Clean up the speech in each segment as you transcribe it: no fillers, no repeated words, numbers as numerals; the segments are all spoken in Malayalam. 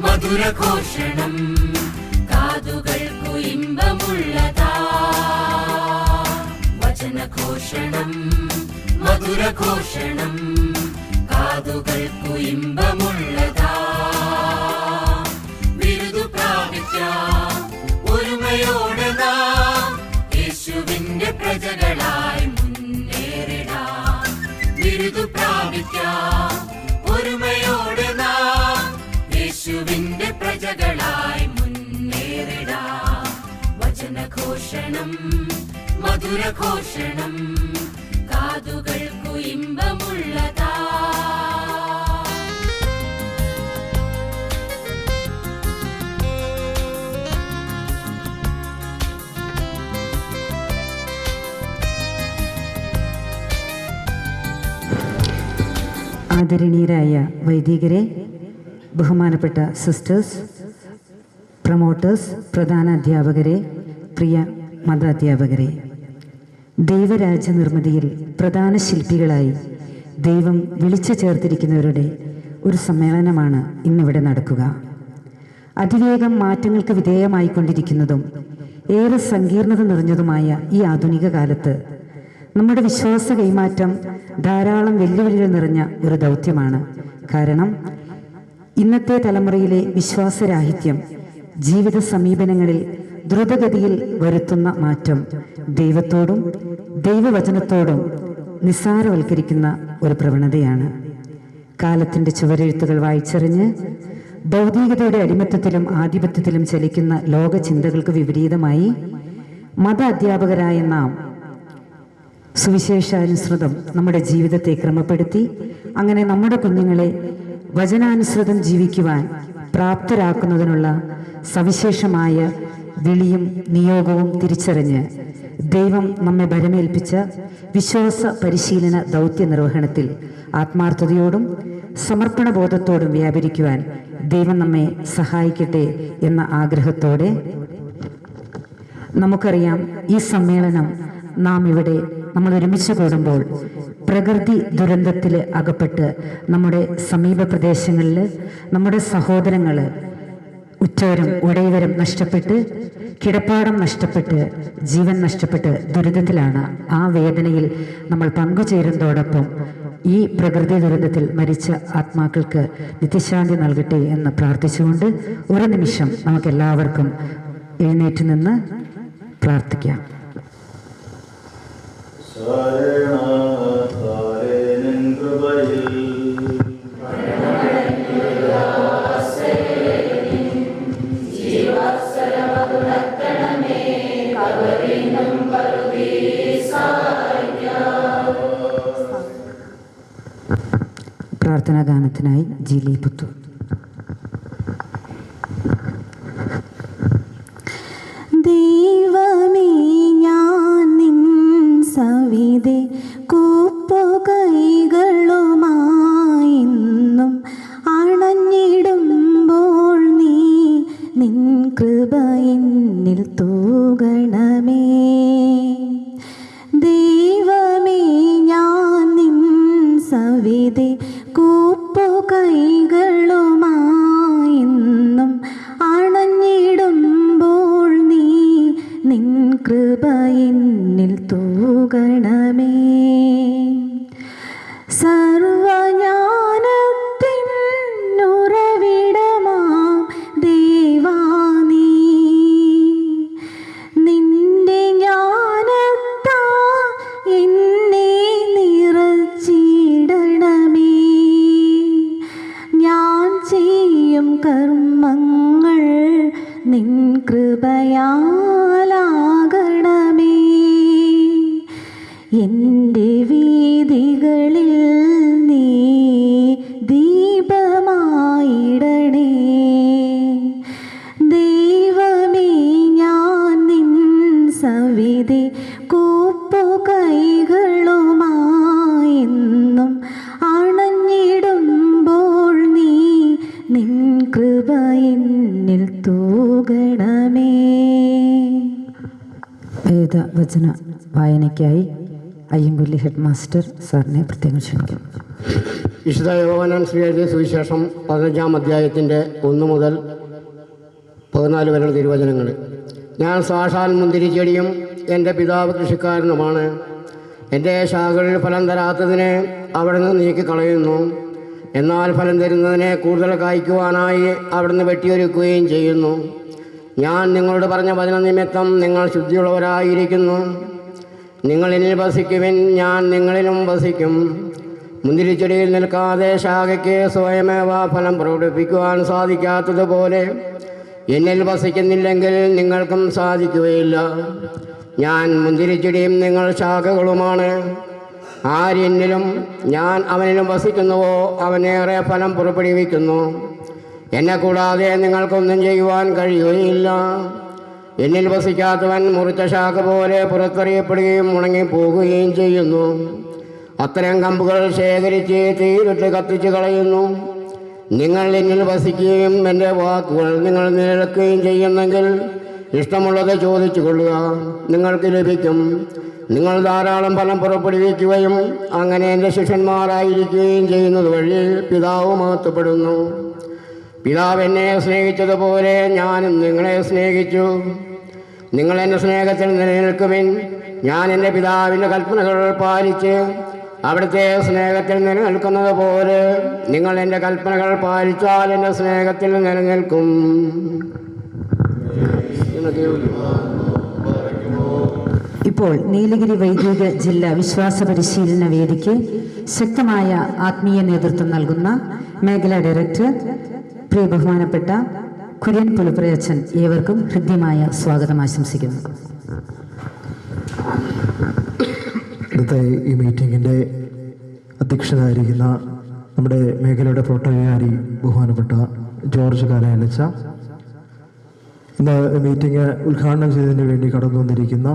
മധുരഘോഷണം കാതുകൾക്കു ഇമ്പമുള്ളതാ. വചനഘോഷണം മധുരഘോഷണം കാതുകൾക്കു ഇമ്പമുള്ളതാ. ബിരുദു പ്രാപിക്കാം ഒരുമയോടെ നാം യേശുവിന്റെ പ്രജകളായി മുന്നേറിടാം. ബിരുദു പ്രാപിക്കാം ഒരുമയോടെ നാം യേശുവിന്റെ പ്രജകളായി മുന്നേറിടാം. വചനഘോഷണം മധുരഘോഷണം കാതുകൾക്കു ഇമ്പമുള്ളതാ. ആദരണീയരായ വൈദികരെ, ബഹുമാനപ്പെട്ട സിസ്റ്റേഴ്സ്, പ്രൊമോട്ടേഴ്സ്, പ്രധാന അധ്യാപകരെ, പ്രിയ മതാധ്യാപകരെ, ദൈവരാജ്യ നിർമ്മിതിയിൽ പ്രധാന ശില്പികളായി ദൈവം വിളിച്ചു ചേർത്തിരിക്കുന്നവരുടെ ഒരു സമ്മേളനമാണ് ഇന്നിവിടെ നടക്കുക. അതിവേഗം മാറ്റങ്ങൾക്ക് വിധേയമായിക്കൊണ്ടിരിക്കുന്നതും ഏറെ സങ്കീർണത നിറഞ്ഞതുമായ ഈ ആധുനിക കാലത്ത് നമ്മുടെ വിശ്വാസ കൈമാറ്റം ധാരാളം വെല്ലുവിളികൾ നിറഞ്ഞ ഒരു ദൗത്യമാണ്. കാരണം ഇന്നത്തെ തലമുറയിലെ വിശ്വാസരാഹിത്യം ജീവിത സമീപനങ്ങളിൽ ദ്രുതഗതിയിൽ വരുത്തുന്ന മാറ്റം ദൈവത്തോടും ദൈവവചനത്തോടും നിസ്സാരവൽക്കരിക്കുന്ന ഒരു പ്രവണതയാണ്. കാലത്തിൻ്റെ ചുവരെഴുത്തുകൾ വായിച്ചറിഞ്ഞ് ഭൗതികതയുടെ അടിമത്തത്തിലും ആധിപത്യത്തിലും ചലിക്കുന്ന ലോക ചിന്തകൾക്ക് വിപരീതമായി മത അധ്യാപകരായ നാം സുവിശേഷാനുസൃതം നമ്മുടെ ജീവിതത്തെ ക്രമപ്പെടുത്തി അങ്ങനെ നമ്മുടെ കുഞ്ഞുങ്ങളെ വചനാനുസൃതം ജീവിക്കുവാൻ പ്രാപ്തരാക്കുന്നതിനുള്ള സവിശേഷമായ വിളിയും നിയോഗവും തിരിച്ചറിഞ്ഞ് ദൈവം നമ്മെ ഭരമേൽപ്പിച്ച വിശ്വാസ പരിശീലന ദൗത്യ നിർവഹണത്തിൽ ആത്മാർത്ഥതയോടും സമർപ്പണബോധത്തോടും വ്യാപരിക്കുവാൻ ദൈവം നമ്മെ സഹായിക്കട്ടെ എന്ന ആഗ്രഹത്തോടെ നമുക്കറിയാം, ഈ സമ്മേളനം നാം ഇവിടെ നമ്മൾ ഒരുമിച്ച് കൂടുമ്പോൾ പ്രകൃതി ദുരന്തത്തിൽ അകപ്പെട്ട് നമ്മുടെ സമീപ പ്രദേശങ്ങളിൽ നമ്മുടെ സഹോദരങ്ങൾ ഉറ്റവരും ഉടയവരും നഷ്ടപ്പെട്ട്, കിടപ്പാടം നഷ്ടപ്പെട്ട്, ജീവൻ നഷ്ടപ്പെട്ട് ദുരിതത്തിലാണ്. ആ വേദനയിൽ നമ്മൾ പങ്കുചേരുന്നതോടൊപ്പം ഈ പ്രകൃതി ദുരന്തത്തിൽ മരിച്ച ആത്മാക്കൾക്ക് നിത്യശാന്തി നൽകട്ടെ എന്ന് പ്രാർത്ഥിച്ചുകൊണ്ട് ഒരു നിമിഷം നമുക്കെല്ലാവർക്കും എഴുന്നേറ്റ് നിന്ന് പ്രാർത്ഥിക്കാം. പ്രാർത്ഥനാ ഗാനത്തിനായി ജിലി പുത്തു. ദൈവമേ, ഞാൻ നിൻ സവിധേ കൂപ്പുകൈകളുമായിന്നും അണഞ്ഞിടുമ്പോൾ നീ നിൻ കൃപ എന്നിൽ തൂകണമേ. ദൈവമേ, ഞാൻ നിൻ സവിധേ കൂപ്പുകൈകളുമായിന്നും അണഞ്ഞിടുമ്പോൾ നീ നിൻ കൃപ എന്നിൽ തൂകണമേ. സർവജ്ഞാനത്തിൻ ഉറവിടമാം ദേവാ നീ, നിന്റെ ജ്ഞാനത്താ എന്നെ നിറച്ചിടണമേ. ഞാൻ ചെയ്യും കർമ്മങ്ങൾ നിൻ കൃപയാലാകണമേ. എൻ്റെ വീഥികളിൽ നീ ദീപമായിടണേ. ദൈവമേ, ഞാൻ നിൻ സവിധേ കൂപ്പുകൈകളുമായിന്നും അണഞ്ഞിടുമ്പോൾ നീ നിൻ കൃപ എന്നിൽ തൂകണമേ. വേദവചന വായനയ്ക്കായി അയ്യങ്കുല്ലി ഹെഡ് മാസ്റ്റർ സാറിനെ പ്രത്യേകം ക്ഷണിക്കും. വിശുദ്ധ യോഹന്നാൻ ശ്രീ എഴുതിയ സുവിശേഷം 15-ാം അധ്യായത്തിൻ്റെ 1 മുതൽ 14 വരെയുള്ള തിരുവചനങ്ങൾ. ഞാൻ സാക്ഷാൽ മുന്തിരിച്ചെടിയും എൻ്റെ പിതാവ് കൃഷിക്കാരനുമാണ്. എൻ്റെ ശാഖകളിൽ ഫലം തരാത്തതിനെ അവിടുന്ന് നീക്കിക്കളയുന്നു. എന്നാൽ ഫലം തരുന്നതിനെ കൂടുതൽ കായ്ക്കുവാനായി അവിടുന്ന് വെട്ടിയൊരുക്കുകയും ചെയ്യുന്നു. ഞാൻ നിങ്ങളോട് പറഞ്ഞ വചന നിമിത്തം നിങ്ങൾ ശുദ്ധിയുള്ളവരായിരിക്കുന്നു. നിങ്ങൾ എന്നിൽ വസിക്കുവിൻ, ഞാൻ നിങ്ങളിലും വസിക്കും. മുന്തിരിച്ചെടിയിൽ നിൽക്കാതെ ശാഖയ്ക്ക് സ്വയമേവ ഫലം പ്രകടിപ്പിക്കുവാൻ സാധിക്കാത്തതുപോലെ എന്നിൽ വസിക്കുന്നില്ലെങ്കിൽ നിങ്ങൾക്കും സാധിക്കുകയില്ല. ഞാൻ മുന്തിരിച്ചെടിയും നിങ്ങൾ ശാഖകളുമാണ്. ആരെന്നിലും ഞാൻ അവനിലും വസിക്കുന്നുവോ അവനേറെ ഫലം പുറപ്പെടുവിക്കുന്നു. എന്നെ കൂടാതെ നിങ്ങൾക്കൊന്നും ചെയ്യുവാൻ കഴിയുകയില്ല. എന്നിൽ വസിക്കാത്തവൻ മുറിച്ച ശാഖ പോലെ പുറത്തെറിയപ്പെടുകയും ഉണങ്ങിപ്പോകുകയും ചെയ്യുന്നു. അത്തരം കമ്പുകൾ ശേഖരിച്ച് തീയിലിട്ട് കത്തിച്ച് കളയുന്നു. നിങ്ങൾ എന്നിൽ വസിക്കുകയും എൻ്റെ വാക്കുകൾ നിങ്ങൾ നിലനിൽക്കുകയും ചെയ്യുന്നെങ്കിൽ ഇഷ്ടമുള്ളത് ചോദിച്ചു കൊള്ളുക, നിങ്ങൾക്ക് ലഭിക്കും. നിങ്ങൾ ധാരാളം ഫലം പുറപ്പെടുവിക്കുകയും അങ്ങനെ എൻ്റെ ശിഷ്യന്മാരായിരിക്കുകയും ചെയ്യുന്നത് വഴി പിതാവ് മഹത്വപ്പെടുന്നു. പിതാവ് എന്നെ സ്നേഹിച്ചതുപോലെ ഞാനും നിങ്ങളെ സ്നേഹിച്ചു. നിങ്ങൾ എൻ്റെ സ്നേഹത്തിൽ നിലനിൽക്കുവിൻ. ഞാൻ എൻ്റെ പിതാവിൻ്റെ കൽപ്പനകൾ പാലിച്ച് അവിടുത്തെ സ്നേഹത്തിൽ നിലനിൽക്കുന്നത് പോലെ നിങ്ങൾ എൻ്റെ കൽപ്പനകൾ പാലിച്ചാൽ എൻ്റെ സ്നേഹത്തിൽ നിലനിൽക്കും. ഇപ്പോൾ നീലഗിരി വൈദിക ജില്ലാ വിശ്വാസ പരിശീലന വേദിക്ക് ശക്തമായ ആത്മീയ നേതൃത്വം നൽകുന്ന മേഖലാ ഡയറക്ടർ പ്രിയ ബഹുമാനപ്പെട്ട കുര്യൻ പുലുപ്രയച്ചൻ ഏവർക്കും ഹൃദ്യമായ സ്വാഗതം ആശംസിക്കുന്നു. ഇന്നത്തെ ഈ മീറ്റിങ്ങിൻ്റെ അധ്യക്ഷനായിരിക്കുന്ന നമ്മുടെ മേഖലയുടെ പ്രോട്ടോകാരി ബഹുമാനപ്പെട്ട ജോർജ് കാലായലച്ച, ഇന്ന് മീറ്റിംഗ് ഉദ്ഘാടനം ചെയ്തതിന് വേണ്ടി കടന്നു വന്നിരിക്കുന്ന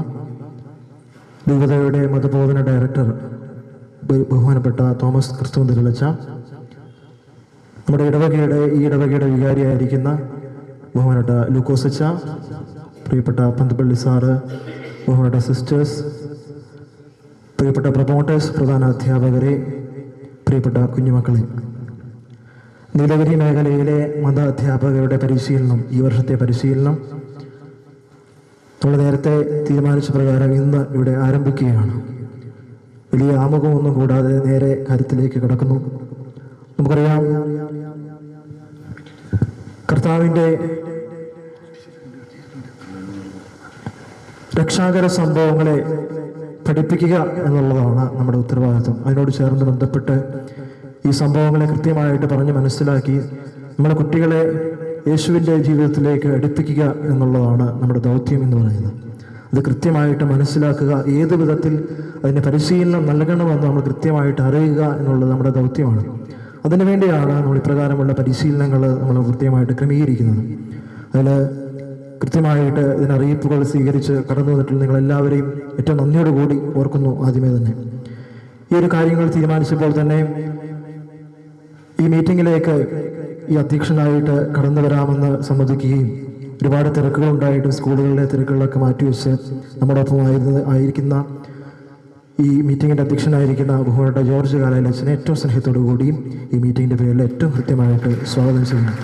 രൂപതയുടെ മതബോധന ഡയറക്ടർ ബഹുമാനപ്പെട്ട തോമസ് ക്രിസ്തുമന്തിരലച്ച, നമ്മുടെ ഈ ഇടവകയുടെ വികാരിയായിരിക്കുന്ന ബഹുമാനപ്പെട്ട ലൂക്കോസച്ച, പ്രിയപ്പെട്ട പന്തപ്പള്ളി സാറ്, ബഹുമാനപ്പെട്ട സിസ്റ്റേഴ്സ്, പ്രിയപ്പെട്ട പ്രൊമോട്ടേഴ്സ്, പ്രധാന അധ്യാപകരെ, പ്രിയപ്പെട്ട കുഞ്ഞുമക്കളെ, നീലഗിരി മേഖലയിലെ മത അധ്യാപകരുടെ പരിശീലനം, ഈ വർഷത്തെ പരിശീലനം നമ്മൾ നേരത്തെ തീരുമാനിച്ച പ്രകാരം ഇന്ന് ഇവിടെ ആരംഭിക്കുകയാണ്. വലിയ ആമുഖമൊന്നും കൂടാതെ നേരെ കാര്യത്തിലേക്ക് കിടക്കുന്നു. നമുക്കറിയാം, കർത്താവിൻ്റെ രക്ഷാകര സംഭവങ്ങളെ പഠിപ്പിക്കുക എന്നുള്ളതാണ് നമ്മുടെ ഉത്തരവാദിത്വം. അതിനോട് ചേർന്ന് ബന്ധപ്പെട്ട് ഈ സംഭവങ്ങളെ കൃത്യമായിട്ട് പറഞ്ഞ് മനസ്സിലാക്കി നമ്മുടെ കുട്ടികളെ യേശുവിൻ്റെ ജീവിതത്തിലേക്ക് അടുപ്പിക്കുക എന്നുള്ളതാണ് നമ്മുടെ ദൗത്യം എന്ന് പറയുന്നത്. അത് കൃത്യമായിട്ട് മനസ്സിലാക്കുക, ഏത് വിധത്തിൽ അതിന് പരിശീലനം നൽകണമെന്ന് നമ്മൾ കൃത്യമായിട്ട് അറിയുക എന്നുള്ളത് നമ്മുടെ ദൗത്യമാണ്. അതിനുവേണ്ടിയാണ് നമ്മൾ ഇപ്രകാരമുള്ള പരിശീലനങ്ങൾ നമ്മൾ കൃത്യമായിട്ട് ക്രമീകരിക്കുന്നത്. അതിൽ കൃത്യമായിട്ട് ഇതിനറിയിപ്പുകൾ സ്വീകരിച്ച് കടന്നു വന്നിട്ടുള്ള നിങ്ങളെല്ലാവരെയും ഏറ്റവും നന്ദിയോടുകൂടി ഓർക്കുന്നു. ആദ്യമേ തന്നെ ഈ ഒരു കാര്യങ്ങൾ തീരുമാനിച്ചപ്പോൾ തന്നെ ഈ മീറ്റിങ്ങിലേക്ക് ഈ അധ്യക്ഷനായിട്ട് കടന്നു വരാമെന്ന് സമ്മതിക്കുകയും ഒരുപാട് തിരക്കുകളുണ്ടായിട്ടും സ്കൂളുകളിലെ തിരക്കുകളൊക്കെ മാറ്റിവെച്ച് നമ്മുടെ ഒപ്പം ആയിരിക്കുന്ന ഈ മീറ്റിങ്ങിൻ്റെ അധ്യക്ഷനായിരിക്കുന്ന ബഹുമാനപ്പെട്ട ജോർജ് കാലായലച്ചനെ ഏറ്റവും സ്നേഹത്തോടു കൂടിയും ഈ മീറ്റിങ്ങിൻ്റെ പേരിൽ ഏറ്റവും കൃത്യമായിട്ട് സ്വാഗതം ചെയ്യുന്നു.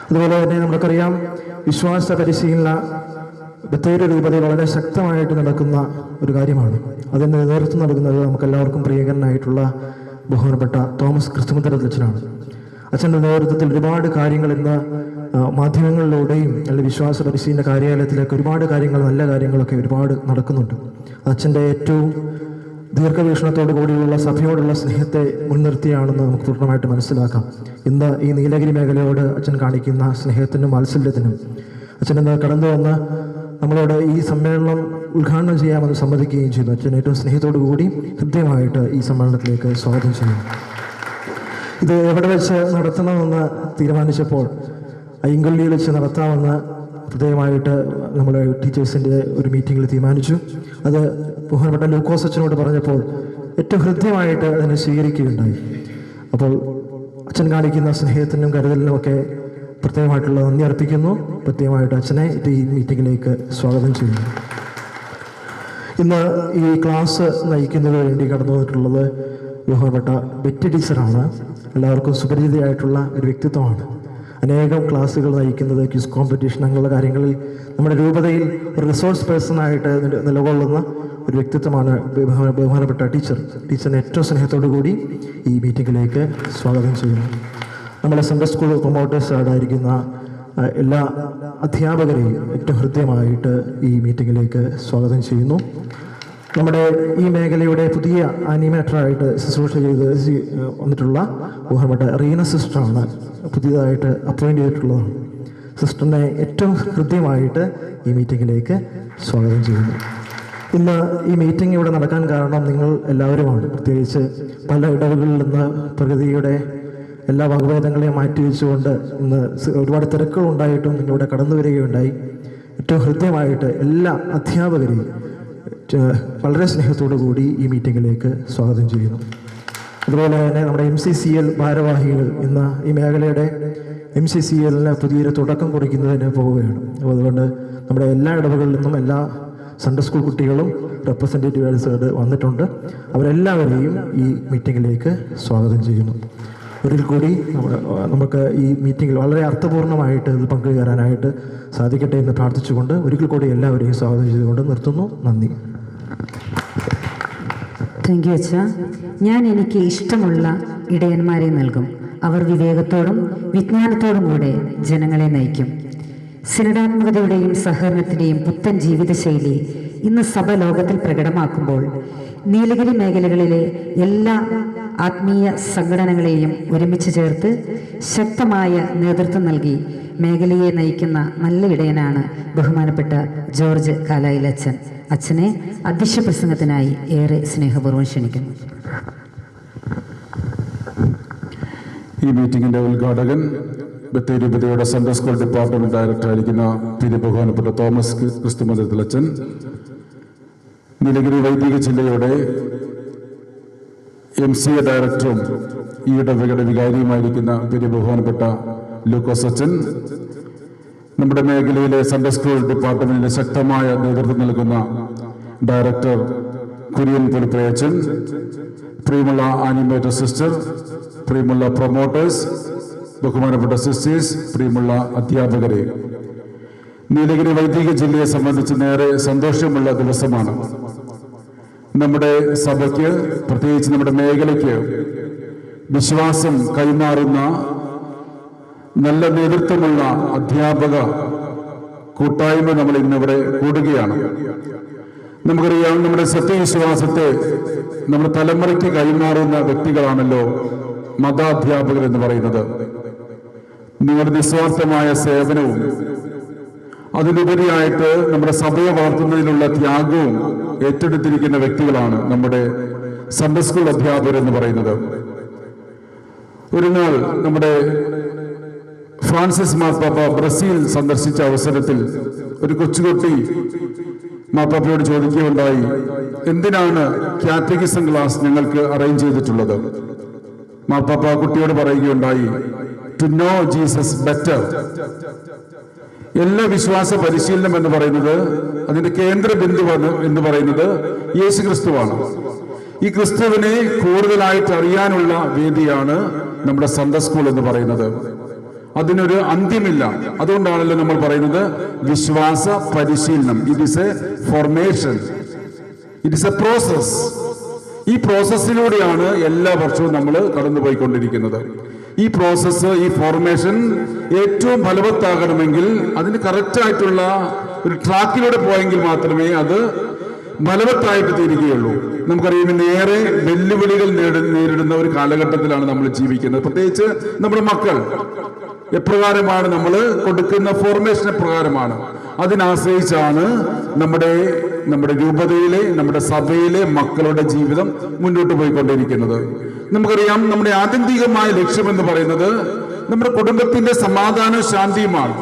അതുപോലെ തന്നെ നമുക്കറിയാം, വിശ്വാസ പരിശീലന ബത്തേരി രൂപതയിൽ വളരെ ശക്തമായിട്ട് നടക്കുന്ന ഒരു കാര്യമാണ്. അതിന് നേതൃത്വം നൽകുന്നത് നമുക്കെല്ലാവർക്കും പ്രിയങ്കരനായിട്ടുള്ള ബഹുമാനപ്പെട്ട തോമസ് ക്രിസ്തുമന്തിരലച്ചനാണ്. അച്ഛൻ്റെ നേതൃത്വത്തിൽ ഒരുപാട് കാര്യങ്ങൾ ഇന്ന് മാധ്യമങ്ങളിലൂടെയും അല്ലെങ്കിൽ വിശ്വാസ പരിശീലന കാര്യാലയത്തിലേക്ക് ഒരുപാട് കാര്യങ്ങൾ, നല്ല കാര്യങ്ങളൊക്കെ ഒരുപാട് നടക്കുന്നുണ്ട്. അച്ഛൻ്റെ ഏറ്റവും ദീർഘവീക്ഷണത്തോടു കൂടിയുള്ള സഭയോടുള്ള സ്നേഹത്തെ മുൻനിർത്തിയാണെന്ന് നമുക്ക് പൂർണ്ണമായിട്ട് മനസ്സിലാക്കാം. ഇന്ന് ഈ നീലഗിരി മേഖലയോട് അച്ഛൻ കാണിക്കുന്ന സ്നേഹത്തിനും വാത്സല്യത്തിനും അച്ഛൻ ഇന്ന് കടന്നു വന്ന് നമ്മളോട് ഈ സമ്മേളനം ഉദ്ഘാടനം ചെയ്യാമെന്ന് സമ്മതിക്കുകയും ചെയ്തു. അച്ഛൻ ഏറ്റവും സ്നേഹത്തോടു കൂടി കൃത്യമായിട്ട് ഈ സമ്മേളനത്തിലേക്ക് സ്വാഗതം ചെയ്യുന്നു. ഇത് എവിടെ വെച്ച് നടത്തണമെന്ന് തീരുമാനിച്ചപ്പോൾ അയ്യങ്കൊല്ലിയിൽ വെച്ച് നടത്താമെന്ന് പ്രത്യേകമായിട്ട് നമ്മൾ ടീച്ചേഴ്സിൻ്റെ ഒരു മീറ്റിങ്ങിൽ തീരുമാനിച്ചു. അത് ബഹുമാനപ്പെട്ട ലൂക്കോസ് അച്ഛനോട് പറഞ്ഞപ്പോൾ ഏറ്റവും ഹൃദ്യമായിട്ട് അതിനെ സ്വീകരിക്കുകയുണ്ടായി. അപ്പോൾ അച്ഛൻ കാണിക്കുന്ന സ്നേഹത്തിനും കരുതലിനും ഒക്കെ പ്രത്യേകമായിട്ടുള്ള നന്ദി അർപ്പിക്കുന്നു. പ്രത്യേകമായിട്ട് അച്ഛനെ ഈ മീറ്റിങ്ങിലേക്ക് സ്വാഗതം ചെയ്യുന്നു. ഇന്ന് ഈ ക്ലാസ് നയിക്കുന്നതിന് വേണ്ടി കടന്നു വന്നിട്ടുള്ളത് ബഹുമാനപ്പെട്ട ബെറ്റി ടീച്ചറാണ്. എല്ലാവർക്കും സുപരിചിതയായിട്ടുള്ള ഒരു വ്യക്തിത്വമാണ്. അനേകം ക്ലാസ്സുകൾ നയിക്കുന്നത്, ക്വിസ് കോമ്പറ്റീഷൻ അങ്ങനെയുള്ള കാര്യങ്ങളിൽ നമ്മുടെ രൂപതയിൽ ഒരു റിസോഴ്സ് പേഴ്സണായിട്ട് നിലകൊള്ളുന്ന ഒരു വ്യക്തിത്വമാണ് ബഹുമാനപ്പെട്ട ടീച്ചറിനെ ഏറ്റവും സ്നേഹത്തോടു കൂടി ഈ മീറ്റിങ്ങിലേക്ക് സ്വാഗതം ചെയ്യുന്നു. നമ്മുടെ സൺഡേ സ്കൂൾ പ്രൊമോട്ടേഴ്സായിട്ടായിരിക്കുന്ന എല്ലാ അധ്യാപകരെയും ഏറ്റവും ഹൃദ്യമായിട്ട് ഈ മീറ്റിങ്ങിലേക്ക് സ്വാഗതം ചെയ്യുന്നു. നമ്മുടെ ഈ മേഖലയുടെ പുതിയ ആനിമേറ്ററായിട്ട് ശുശ്രൂഷ ചെയ്ത് വന്നിട്ടുള്ള ബഹുമാനപ്പെട്ട റീന സിസ്റ്ററാണ് പുതിയതായിട്ട് അപ്പോയിൻ്റ് ചെയ്തിട്ടുള്ളതാണ്. സിസ്റ്ററിനെ ഏറ്റവും ഹൃദ്യമായിട്ട് ഈ മീറ്റിങ്ങിലേക്ക് സ്വാഗതം ചെയ്യുന്നു. ഇന്ന് ഈ മീറ്റിംഗ് ഇവിടെ നടക്കാൻ കാരണം നിങ്ങൾ എല്ലാവരുമാണ്. പ്രത്യേകിച്ച് പല ഇടവുകളിൽ നിന്ന് പ്രകൃതിയുടെ എല്ലാ വകഭേദങ്ങളെയും മാറ്റിവെച്ചുകൊണ്ട് ഇന്ന് ഒരുപാട് തിരക്കുകളുണ്ടായിട്ടും നിങ്ങളിവിടെ കടന്നു വരികയുണ്ടായി. ഏറ്റവും ഹൃദ്യമായിട്ട് എല്ലാ അധ്യാപകരെയും വളരെ സ്നേഹത്തോടു കൂടി ഈ മീറ്റിങ്ങിലേക്ക് സ്വാഗതം ചെയ്യുന്നു. അതുപോലെ തന്നെ നമ്മുടെ MCCL ഭാരവാഹികൾ ഇന്ന് ഈ മേഖലയുടെ MCCLന് പുതിയൊരു തുടക്കം കുറിക്കുന്നതിന് പോവുകയാണ്. അതുകൊണ്ട് നമ്മുടെ എല്ലാ ഇടവുകളിൽ നിന്നും എല്ലാ സൺഡേ സ്കൂൾ കുട്ടികളും റെപ്രസെൻറ്റേറ്റീവ്സ് വന്നിട്ടുണ്ട്. അവരെല്ലാവരെയും ഈ മീറ്റിങ്ങിലേക്ക് സ്വാഗതം ചെയ്യുന്നു. ഒരിക്കൽ കൂടി നമുക്ക് ഈ മീറ്റിങ്ങിൽ വളരെ അർത്ഥപൂർണ്ണമായിട്ട് ഇത് പങ്കുചേരാനായിട്ട് സാധിക്കട്ടെ എന്ന് പ്രാർത്ഥിച്ചുകൊണ്ട് ഒരിക്കൽ കൂടി എല്ലാവരെയും സ്വാഗതം ചെയ്തുകൊണ്ട് നിർത്തുന്നു. നന്ദി. താങ്ക് യു അച്ഛ. ഞാൻ എനിക്ക് ഇഷ്ടമുള്ള ഇടയന്മാരെ നൽകും. അവർ വിവേകത്തോടും വിജ്ഞാനത്തോടും കൂടെ ജനങ്ങളെ നയിക്കും. സിനഡാത്മകതയുടെയും സഹകരണത്തിൻ്റെയും പുത്തൻ ജീവിതശൈലി ഇന്ന് സഭ ലോകത്തിൽ പ്രകടമാക്കുമ്പോൾ നീലഗിരി മേഖലകളിലെ എല്ലാ ആത്മീയ സംഘടനകളെയും ഒരുമിച്ച് ചേർത്ത് ശക്തമായ നേതൃത്വം നൽകി മേഖലയെ നയിക്കുന്ന നല്ല ഇടയനാണ് ബഹുമാനപ്പെട്ട ജോർജ് കാലായിൽ അച്ഛൻ. അച്ഛനെ അധ്യക്ഷ പ്രസംഗത്തിനായി ഏറെ സ്നേഹപൂർവ്വം ക്ഷണിക്കുന്നു. ഈ മീറ്റിംഗിന്റെ ഉദ്ഘാടകൻ ബത്തേരി രൂപതയുടെ സൺഡേ സ്കൂൾ ഡിപ്പാർട്ട്മെന്റ് ഡയറക്ടറായിരിക്കുന്ന ബഹുമാനപ്പെട്ട തോമസ് ക്രിസ്തുമന്ദിരത്തിൽ അച്ഛൻ, നീലഗിരി വൈദിക ജില്ലയുടെ MCA ഡയറക്ടറും ഈ ഇടവകയുടെ വികാരിയുമായിരിക്കുന്ന ബഹുമാനപ്പെട്ട ലൂക്കോസ് അച്ഛൻ, നമ്മുടെ മേഖലയിലെ സൺഡേ സ്കൂൾ ഡിപ്പാർട്ട്മെന്റിന് ശക്തമായ നേതൃത്വം നൽകുന്ന ഡയറക്ടർ കുര്യൻ പുലിപ്രയച്ചൻ, പ്രിയമുള്ള ആനിമേറ്റർ സിസ്റ്റർ, പ്രിയമുള്ള പ്രൊമോട്ടേഴ്സ്, ബഹുമാനപ്പെട്ട സിസ്റ്റേഴ്സ്, പ്രിയമുള്ള അധ്യാപകരെ, നീലഗിരി വൈദിക ജില്ലയെ സംബന്ധിച്ച് നേരെ സന്തോഷമുള്ള ദിവസമാണ്. നമ്മുടെ സഭയ്ക്ക്, പ്രത്യേകിച്ച് നമ്മുടെ മേഖലയ്ക്ക് വിശ്വാസം കൈമാറുന്ന നല്ല നേതൃത്വമുള്ള അധ്യാപക കൂട്ടായ്മ നമ്മൾ ഇന്നിവിടെ കൂടുകയാണ്. നമുക്കറിയാം, നമ്മുടെ സത്യവിശ്വാസത്തെ നമ്മുടെ തലമുറയ്ക്ക് കൈമാറുന്ന വ്യക്തികളാണല്ലോ മതാധ്യാപകർ എന്ന് പറയുന്നത്. നിങ്ങളുടെ നിസ്വാർത്ഥമായ സേവനവും അതിലുപരിയായിട്ട് നമ്മുടെ സഭയെ വളർത്തുന്നതിനുള്ള ത്യാഗവും ഏറ്റെടുത്തിരിക്കുന്ന വ്യക്തികളാണ് നമ്മുടെ സൺഡേ സ്കൂൾ അധ്യാപകർ എന്ന് പറയുന്നത്. ഒരു നാൾ നമ്മുടെ ഫ്രാൻസിസ് മാർപ്പാപ്പ ബ്രസീൽ സന്ദർശിച്ച അവസരത്തിൽ ഒരു കൊച്ചുകുട്ടി മാർപ്പാപ്പയോട് ചോദിക്കുകയുണ്ടായി, എന്തിനാണ് കാറ്റഗിസം ക്ലാസ് ഞങ്ങൾക്ക് അറേഞ്ച് ചെയ്തിട്ടുള്ളത്? മാർപ്പാപ്പ കുട്ടിയോട് പറയുകയുണ്ടായി, ടു നോ ജീസസ് ബെറ്റർ. എല്ലാ വിശ്വാസ പരിശീലനം എന്ന് പറയുന്നത്, അതിന്റെ കേന്ദ്ര ബിന്ദു എന്ന് പറയുന്നത് യേശു ക്രിസ്തുവാണ്. ഈ ക്രിസ്തുവിനെ കൂടുതലായിട്ട് അറിയാനുള്ള വേദിയാണ് നമ്മുടെ സൺഡേ സ്കൂൾ എന്ന് പറയുന്നത്. അതിനൊരു അന്ത്യമില്ല. അതുകൊണ്ടാണല്ലോ നമ്മൾ പറയുന്നത് വിശ്വാസ പരിശീലനം. It is A formation, it is A process. ഈ പ്രോസസ്സിലൂടെയാണ് എല്ലാ വർഷവും നമ്മൾ കടന്നുപോയിക്കൊണ്ടിരിക്കുന്നത്. ഈ പ്രോസസ്സ്, ഈ ഫോർമേഷൻ ഏറ്റവും ഫലവത്താകണമെങ്കിൽ അതിന് കറക്റ്റായിട്ടുള്ള ഒരു ട്രാക്കിലൂടെ പോയെങ്കിൽ മാത്രമേ അത് ഫലവത്തായിട്ട് തീരുകയുള്ളൂ. നമുക്കറിയാം, ഇന്നേറെ വെല്ലുവിളികൾ നേരിടുന്ന ഒരു കാലഘട്ടത്തിലാണ് നമ്മൾ ജീവിക്കുന്നത്. പ്രത്യേകിച്ച് നമ്മുടെ മക്കൾ എപ്രകാരമാണ് നമ്മൾ കൊടുക്കുന്ന ഫോർമേഷൻ എപ്രകാരമാണ്, അതിനാശ്രയിച്ചാണ് നമ്മുടെ രൂപതയിലെ, നമ്മുടെ സഭയിലെ മക്കളുടെ ജീവിതം മുന്നോട്ട് പോയിക്കൊണ്ടിരിക്കുന്നത്. നമുക്കറിയാം, നമ്മുടെ ആത്യന്തികമായ ലക്ഷ്യം എന്ന് പറയുന്നത് നമ്മുടെ കുടുംബത്തിന്റെ സമാധാനവും ശാന്തിയുമാണ്.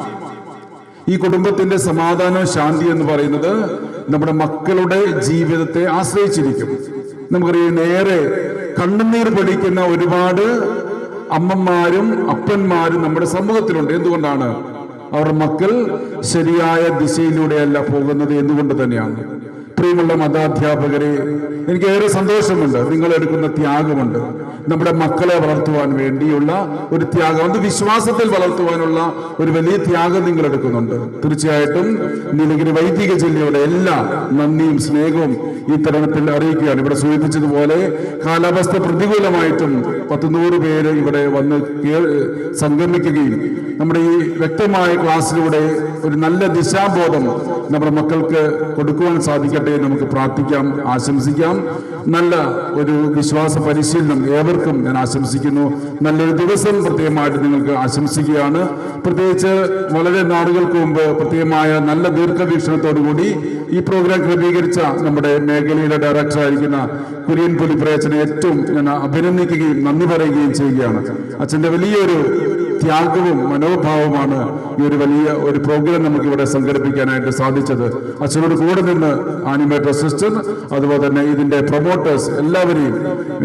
ഈ കുടുംബത്തിന്റെ സമാധാനവും ശാന്തി എന്ന് പറയുന്നത് നമ്മുടെ മക്കളുടെ ജീവിതത്തെ ആശ്രയിച്ചിരിക്കും. നമുക്കറിയാം, നേരെ കണ്ണുനീർ പൊടിക്കുന്ന ഒരുപാട് അമ്മമാരും അപ്പന്മാരും നമ്മുടെ സമൂഹത്തിലുണ്ട്. എന്തുകൊണ്ടാണ്? അവരുടെ മക്കൾ ശരിയായ ദിശയിലൂടെയല്ല പോകുന്നത് എന്നുകൊണ്ട് തന്നെയാണ്. പ്രിയമുള്ള മതാധ്യാപകരെ, എനിക്ക് ഏറെ സന്തോഷമുണ്ട്. നിങ്ങൾ എടുക്കുന്ന ത്യാഗമുണ്ട്. നമ്മുടെ മക്കളെ വളർത്തുവാൻ വേണ്ടിയുള്ള ഒരു ത്യാഗം, അത് വിശ്വാസത്തിൽ വളർത്തുവാനുള്ള ഒരു വലിയ ത്യാഗം നിങ്ങൾ എടുക്കുന്നുണ്ട്. തീർച്ചയായിട്ടും നീലഗിരി വൈദിക ജില്ലയുടെ എല്ലാ നന്ദിയും സ്നേഹവും ഈ തരുണത്തിൽ അറിയിക്കുകയാണ്. ഇവിടെ സൂചിപ്പിച്ചതുപോലെ കാലാവസ്ഥ പ്രതികൂലമായിട്ടും 100 പേര് ഇവിടെ വന്ന് സംഗമിക്കുകയും നമ്മുടെ ഈ വ്യക്തമായ ക്ലാസ്സിലൂടെ ഒരു നല്ല ദിശാബോധം നമ്മുടെ മക്കൾക്ക് കൊടുക്കുവാൻ സാധിക്കട്ടെ. നമുക്ക് പ്രാർത്ഥിക്കാം, ആശംസിക്കാം. നല്ല ഒരു വിശ്വാസ പരിശീലനം ഏവർക്കും ഞാൻ ആശംസിക്കുന്നു. നല്ലൊരു ദിവസം പ്രത്യേകമായിട്ട് നിങ്ങൾക്ക് ആശംസിക്കുകയാണ്. പ്രത്യേകിച്ച് വളരെ നാളുകൾക്ക് മുമ്പ് പ്രത്യേകമായ നല്ല ദീർഘവീക്ഷണത്തോടുകൂടി ഈ പ്രോഗ്രാം ക്രമീകരിച്ച നമ്മുടെ മേഖലയുടെ ഡയറക്ടറായിരിക്കുന്ന കുര്യൻ പുലിപ്രയച്ചനെ ഏറ്റവും ഞാൻ അഭിനന്ദിക്കുകയും നന്ദി പറയുകയും ചെയ്യുകയാണ്. അച്ഛൻ്റെ വലിയൊരു ത്യാഗവും മനോഭാവമാണ് ഈ ഒരു വലിയ ഒരു പ്രോഗ്രാം നമുക്ക് ഇവിടെ സംഘടിപ്പിക്കാനായിട്ട് സാധിച്ചത്. അച്ഛനോട് കൂടെ നിന്ന് ആനിമേറ്റർ സിസ്റ്റർ, അതുപോലെ തന്നെ ഇതിന്റെ പ്രൊമോട്ടേഴ്സ് എല്ലാവരെയും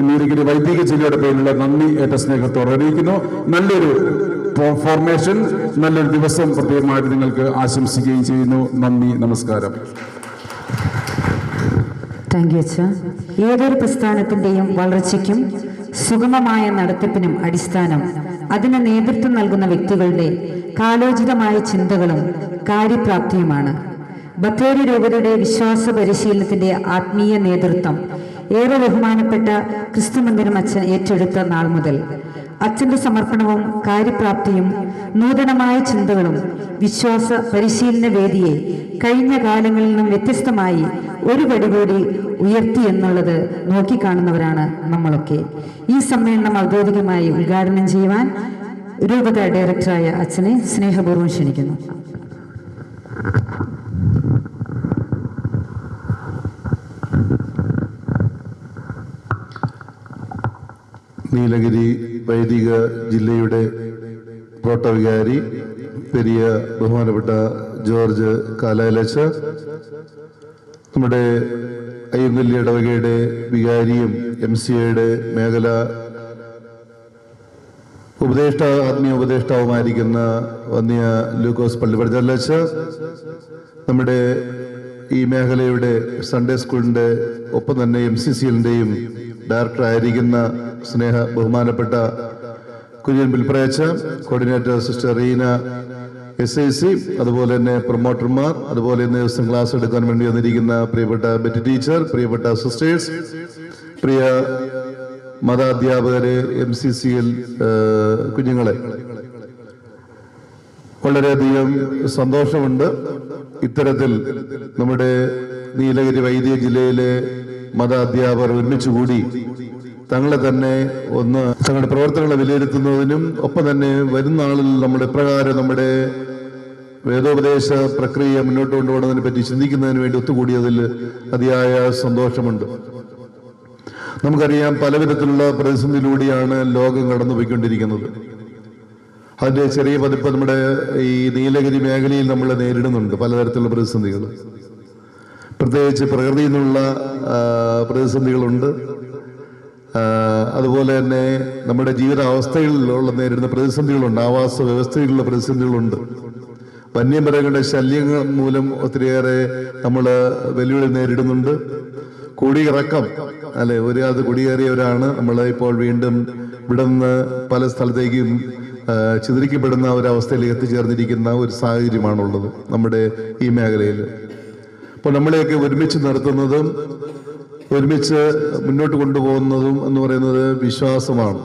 നീലഗിരി വൈദിക ജില്ലയുടെ പേരിലുള്ള നന്ദി ഏറ്റ സ്നേഹത്തോടെ അറിയിക്കുന്നു. നല്ലൊരു ഫോർമേഷൻ, നല്ലൊരു ദിവസം പ്രത്യേകമായിട്ട് നിങ്ങൾക്ക് ആശംസിക്കുകയും ചെയ്യുന്നു. നന്ദി, നമസ്കാരം. താങ്ക് യു അച്ഛ. ഏതൊരു പ്രസ്ഥാനത്തിൻ്റെയും വളർച്ചയ്ക്കും സുഗമമായ നടത്തിപ്പിനും അടിസ്ഥാനം അതിന് നേതൃത്വം നൽകുന്ന വ്യക്തികളുടെ കാലോചിതമായ ചിന്തകളും കാര്യപ്രാപ്തിയുമാണ്. ബത്തേരി രൂപതയുടെ വിശ്വാസ പരിശീലനത്തിന്റെ ആത്മീയ നേതൃത്വം ഏറെ ബഹുമാനപ്പെട്ട ക്രിസ്തുമന്ദിരം അച്ഛൻ ഏറ്റെടുത്ത നാൾ മുതൽ അച്ഛന്റെ സമർപ്പണവും കാര്യപ്രാപ്തിയും നൂതനമായ ചിന്തകളും വിശ്വാസ പരിശീലന വേദിയെ കഴിഞ്ഞ കാലങ്ങളിൽ നിന്നും വ്യത്യസ്തമായി ഒരു പടി കൂടി ഉയർത്തി എന്നുള്ളത് നോക്കിക്കാണുന്നവരാണ് നമ്മളൊക്കെ. ഈ സമ്മേളനം ഔദ്യോഗികമായി ഉദ്ഘാടനം ചെയ്യുവാൻ രൂപത ഡയറക്ടറായ അച്ഛനെ സ്നേഹപൂർവ്വം ക്ഷണിക്കുന്നു. നീലഗിരി വൈദിക ജില്ലയുടെ പ്രോട്ടോവികാരി പെരിയ ബഹുമാനപ്പെട്ട ജോർജ് കാലാലച്ച, നമ്മുടെ അയ്യങ്കല്ലി ഇടവകയുടെ വികാരിയും MCAയുടെ മേഖല ആത്മീയ ഉപദേഷ്ടാവുമായിരിക്കുന്ന വന്യ ലൂക്കോസ് പള്ളിപ്പടിച്ചല്ലച്ച, നമ്മുടെ ഈ മേഖലയുടെ സൺഡേ സ്കൂളിൻ്റെ ഒപ്പം തന്നെ MCCLൻ്റെയും ഡയറക്ടറായിരിക്കുന്ന സ്നേഹ ബഹുമാനപ്പെട്ട കുര്യൻ ബിൽപ്രയച്ച, കോർഡിനേറ്റർ സിസ്റ്റർ റീന SIC, അതുപോലെ തന്നെ പ്രൊമോട്ടർമാർ, അതുപോലെ തന്നെ ദിവസം ക്ലാസ് എടുക്കാൻ വേണ്ടി വന്നിരിക്കുന്ന പ്രിയപ്പെട്ട ബെറ്റി ടീച്ചർ, പ്രിയപ്പെട്ട സിസ്റ്റേഴ്സ്, പ്രിയ മതാധ്യാപകരെ, MCCL കുഞ്ഞുങ്ങളെ, വളരെയധികം സന്തോഷമുണ്ട്. ഇത്തരത്തിൽ നമ്മുടെ നീലഗിരി വൈദിക ജില്ലയിലെ മതാധ്യാപകർ ഒരുമിച്ചുകൂടി തങ്ങളെ തന്നെ ഒന്ന് തങ്ങളുടെ പ്രവർത്തനങ്ങളെ വിലയിരുത്തുന്നതിനും ഒപ്പം തന്നെ വരുന്ന നാളിൽ നമ്മുടെ പ്രകാരം നമ്മുടെ വേദോപദേശ പ്രക്രിയ മുന്നോട്ട് കൊണ്ടുപോകുന്നതിനെ പറ്റി ചിന്തിക്കുന്നതിന് വേണ്ടി ഒത്തുകൂടിയതിൽ അതിയായ സന്തോഷമുണ്ട്. നമുക്കറിയാം, പല വിധത്തിലുള്ള പ്രതിസന്ധിയിലൂടെയാണ് ലോകം കടന്നുപോയിക്കൊണ്ടിരിക്കുന്നത്. അതിന്റെ ചെറിയ പതിപ്പ് നമ്മുടെ ഈ നീലഗിരി മേഖലയിൽ നമ്മൾ നേരിടുന്നുണ്ട്. പലതരത്തിലുള്ള പ്രതിസന്ധികൾ, പ്രത്യേകിച്ച് പ്രകൃതിയിൽ നിന്നുള്ള പ്രതിസന്ധികളുണ്ട്. അതുപോലെ തന്നെ നമ്മുടെ ജീവിതാവസ്ഥകളിലുള്ള നേരിടുന്ന പ്രതിസന്ധികളുണ്ട്. ആവാസ വ്യവസ്ഥയിലുള്ള പ്രതിസന്ധികളുണ്ട്. വന്യമൃഗങ്ങളുടെ ശല്യങ്ങൾ മൂലം ഒത്തിരിയേറെ നമ്മൾ വെല്ലുവിളി നേരിടുന്നുണ്ട്. കുടിയിറക്കം, അല്ലെ, അത് കുടിയേറിയവരാണ് നമ്മൾ ഇപ്പോൾ വീണ്ടും ഇവിടെ നിന്ന് പല സ്ഥലത്തേക്കും ചിതറിക്കപ്പെടുന്ന ഒരവസ്ഥയിലേക്ക് എത്തിച്ചേർന്നിരിക്കുന്ന ഒരു സാഹചര്യമാണുള്ളത് നമ്മുടെ ഈ മേഖലയിൽ. അപ്പോൾ നമ്മളെയൊക്കെ ഒരുമിച്ച് നിർത്തുന്നതും ഒരുമിച്ച് മുന്നോട്ട് കൊണ്ടുപോകുന്നതും എന്ന് പറയുന്നത് വിശ്വാസമാണ്.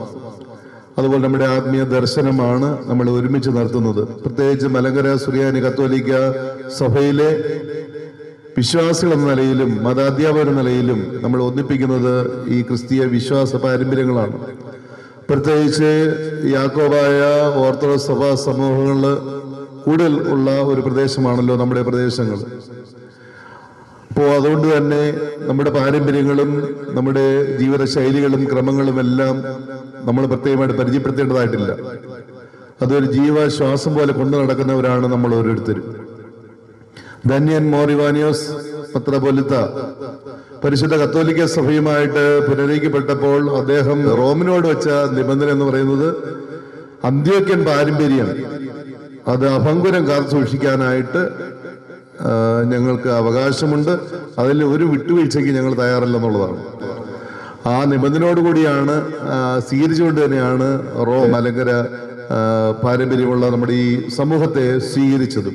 അതുപോലെ നമ്മുടെ ആത്മീയ ദർശനമാണ് നമ്മൾ ഒരുമിച്ച് നിർത്തുന്നത്. പ്രത്യേകിച്ച് മലങ്കര സുറിയാനി കത്തോലിക്ക സഭയിലെ വിശ്വാസികൾ എന്ന നിലയിലും മതാധ്യാപകർ എന്ന നിലയിലും നമ്മൾ ഒന്നിപ്പിക്കുന്നത് ഈ ക്രിസ്തീയ വിശ്വാസ പാരമ്പര്യങ്ങളാണ്. പ്രത്യേകിച്ച് യാക്കോബായ ഓർത്തഡോക്സ് സഭാ സമൂഹങ്ങളിൽ കൂടുതൽ ഉള്ള ഒരു പ്രദേശമാണല്ലോ നമ്മുടെ പ്രദേശങ്ങൾ. അപ്പോൾ അതുകൊണ്ട് തന്നെ നമ്മുടെ പാരമ്പര്യങ്ങളും നമ്മുടെ ജീവിതശൈലികളും ക്രമങ്ങളും എല്ലാം നമ്മൾ പ്രത്യേകമായിട്ട് പരിചയപ്പെടുത്തേണ്ടതായിട്ടില്ല. അതൊരു ജീവശ്വാസം പോലെ കൊണ്ടു നടക്കുന്നവരാണ് നമ്മൾ ഓരോരുത്തരും. ധന്യൻ മോർ ഇവാനിയോസ് മെത്രാപ്പോലീത്ത പരിശുദ്ധ കത്തോലിക്ക സഭയുമായിട്ട് പുനരയിക്കപ്പെട്ടപ്പോൾ അദ്ദേഹം റോമിനോട് വെച്ച നിബന്ധന എന്ന് പറയുന്നത് അന്ത്യോക്യൻ പാരമ്പര്യം അത് അഭംഗുരം കാത്തു സൂക്ഷിക്കാനായിട്ട് ഞങ്ങൾക്ക് അവകാശമുണ്ട്, അതിൽ ഒരു വിട്ടുവീഴ്ചയ്ക്ക് ഞങ്ങൾ തയ്യാറല്ലെന്നുള്ളതാണ്. ആ നിബന്ധനയോടുകൂടിയാണ് സ്വീകരിച്ചുകൊണ്ട് തന്നെയാണ് മലങ്കര പാരമ്പര്യമുള്ള നമ്മുടെ ഈ സമൂഹത്തെ സ്വീകരിച്ചത്.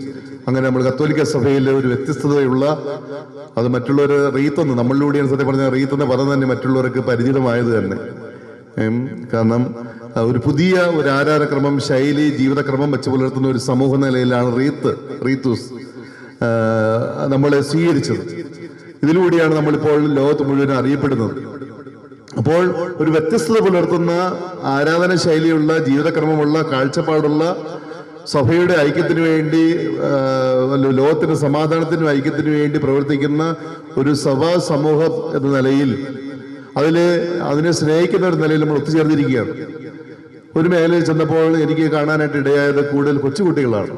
അങ്ങനെ നമ്മൾ കത്തോലിക്ക സഭയിൽ ഒരു വ്യത്യസ്തതയുള്ള, അത് മറ്റുള്ളവർ റീത്തെന്ന്, നമ്മളിലൂടെയാണ് സത്യം പറഞ്ഞ റീത്തെന്ന പദം തന്നെ മറ്റുള്ളവർക്ക് പരിചിതമായത് തന്നെ. കാരണം ഒരു പുതിയ ഒരു ആരാധനക്രമം, ശൈലി, ജീവിതക്രമം വെച്ച് പുലർത്തുന്ന ഒരു സമൂഹ നിലയിലാണ് റീത്തൂസ് നമ്മളെ സ്വീകരിച്ചത്. ഇതിലൂടെയാണ് നമ്മളിപ്പോൾ ലോകത്ത് മുഴുവൻ അറിയപ്പെടുന്നത്. അപ്പോൾ ഒരു വ്യത്യസ്തത പുലർത്തുന്ന ആരാധന ശൈലിയുള്ള, ജീവിതക്രമമുള്ള, കാഴ്ചപ്പാടുള്ള, സഭയുടെ ഐക്യത്തിന് വേണ്ടി, ലോകത്തിന്റെ സമാധാനത്തിനും ഐക്യത്തിനു വേണ്ടി പ്രവർത്തിക്കുന്ന ഒരു സഭാ സമൂഹം എന്ന നിലയിൽ, അതിനെ സ്നേഹിക്കുന്ന ഒരു നിലയിൽ നമ്മൾ ഒത്തുചേർന്നിരിക്കുകയാണ്. ഒരു മേഖലയിൽ ചെന്നപ്പോൾ എനിക്ക് കാണാനായിട്ട് ഇടയായത് കൂടുതൽ കൊച്ചുകുട്ടികളാണ്.